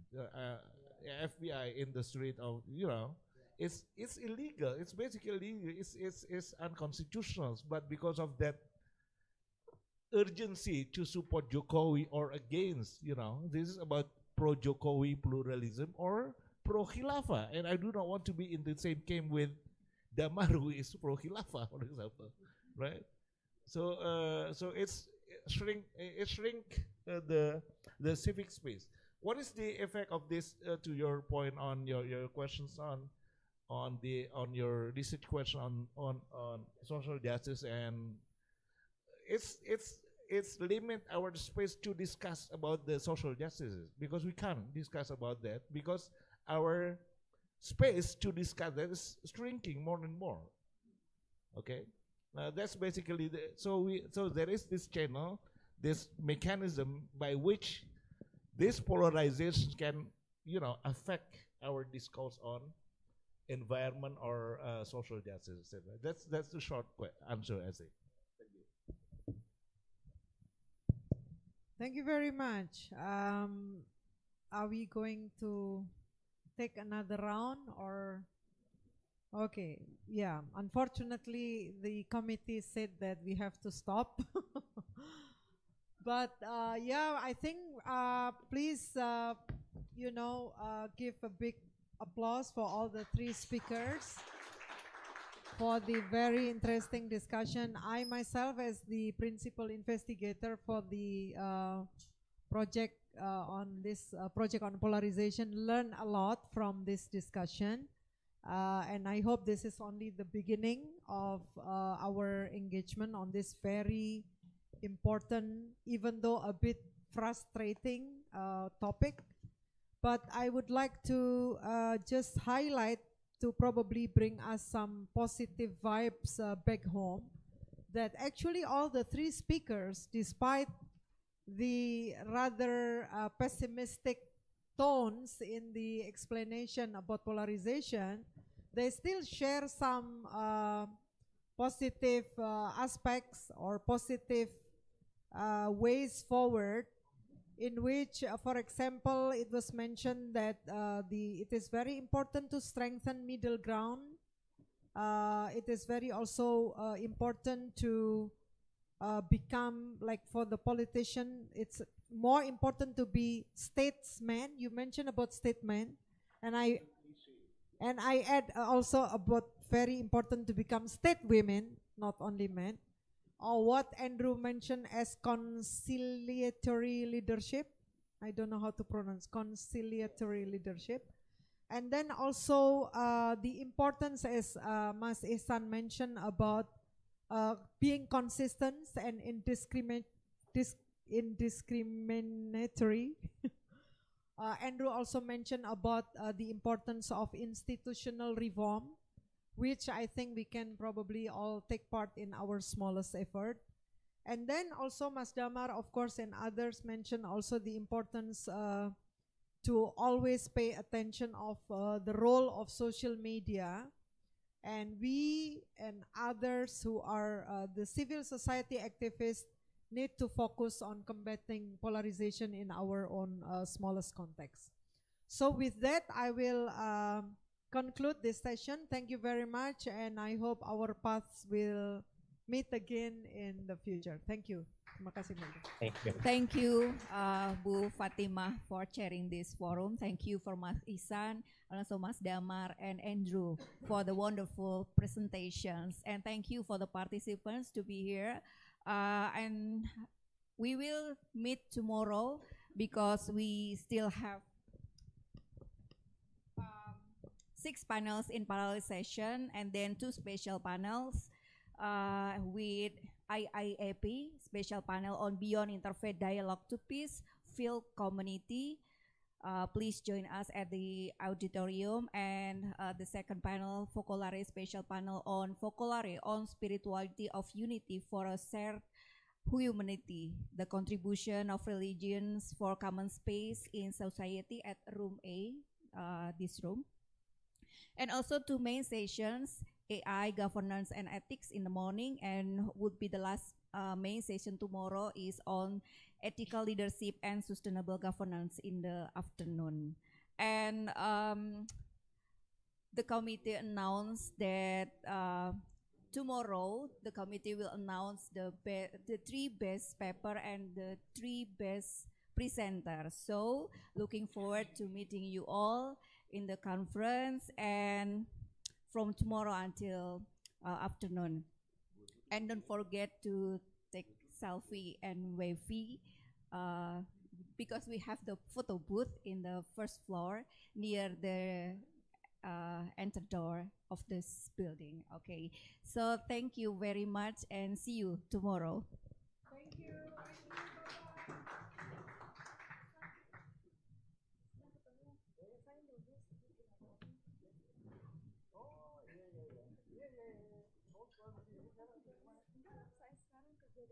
FBI in the street of, you know, it's illegal. It's basically illegal. It's unconstitutional. But because of that urgency to support Jokowi or against, you know, this is about pro Jokowi pluralism or pro Khilafah, and I do not want to be in the same camp with Damar, who is pro Khilafah, for example, right? So it's shrink the civic space. What is the effect of this to your point on your questions on your research question on social justice, and it's limit our space to discuss about the social justices, because we can't discuss about that because our space to discuss that is shrinking more and more. Okay, that's basically so there is this channel, this mechanism by which this polarization can, you know, affect our discourse on environment or social justice, etc. That's the short answer, I say. Thank you very much. Are we going to take another round or? Okay, yeah. Unfortunately, the committee said that we have to stop. But yeah, I think please, you know, give a big applause for all the 3 speakers for the very interesting discussion. I myself, as the principal investigator for the project on this project on polarization, learned a lot from this discussion. And I hope this is only the beginning of our engagement on this very important, even though a bit frustrating topic, but I would like to just highlight to probably bring us some positive vibes back home, that actually all the three speakers, despite the rather pessimistic tones in the explanation about polarization, they still share some positive aspects or positive ways forward, in which, for example, it was mentioned that it is very important to strengthen middle ground. It is very also important to become, like, for the politician, it's more important to be statesman. You mentioned about statesman, and I add also about very important to become state women, not only men, or what Andrew mentioned as conciliatory leadership. I don't know how to pronounce conciliatory leadership. And then also the importance, as Mas Ihsan mentioned, about being consistent and indiscriminatory. Andrew also mentioned about the importance of institutional reform, which I think we can probably all take part in our smallest effort. And then also Mas Damar, of course, and others mentioned also the importance to always pay attention of the role of social media. And we and others who are the civil society activists need to focus on combating polarization in our own smallest context. So with that, I will conclude this session. Thank you very much, and I hope our paths will meet again in the future. Thank you. Terima kasih banyak. Thank you. Thank you, Bu Fatimah, for chairing this forum. Thank you for Mas Ihsan, and also Mas Damar and Andrew for the wonderful presentations. And thank you for the participants to be here. And we will meet tomorrow because we still have 6 panels in Polarization, and then 2 special panels with IIAP, special panel on Beyond Interfaith Dialogue to Peace, Field Community. Please join us at the auditorium. And the second panel, Focolare, special panel on Focolare, on spirituality of unity for a shared humanity, the contribution of religions for common space in society, at room A, this room. And also 2 main sessions, AI, governance and ethics in the morning, and would be the last main session tomorrow is on ethical leadership and sustainable governance in the afternoon. And the committee announced that tomorrow the committee will announce the 3 best paper and the 3 best presenters. So looking forward to meeting you all in the conference and from tomorrow until afternoon. And don't forget to take selfie and wavy because we have the photo booth in the first floor near the enter door of this building. Okay, so thank you very much and see you tomorrow. Thank you. Oh, yeah.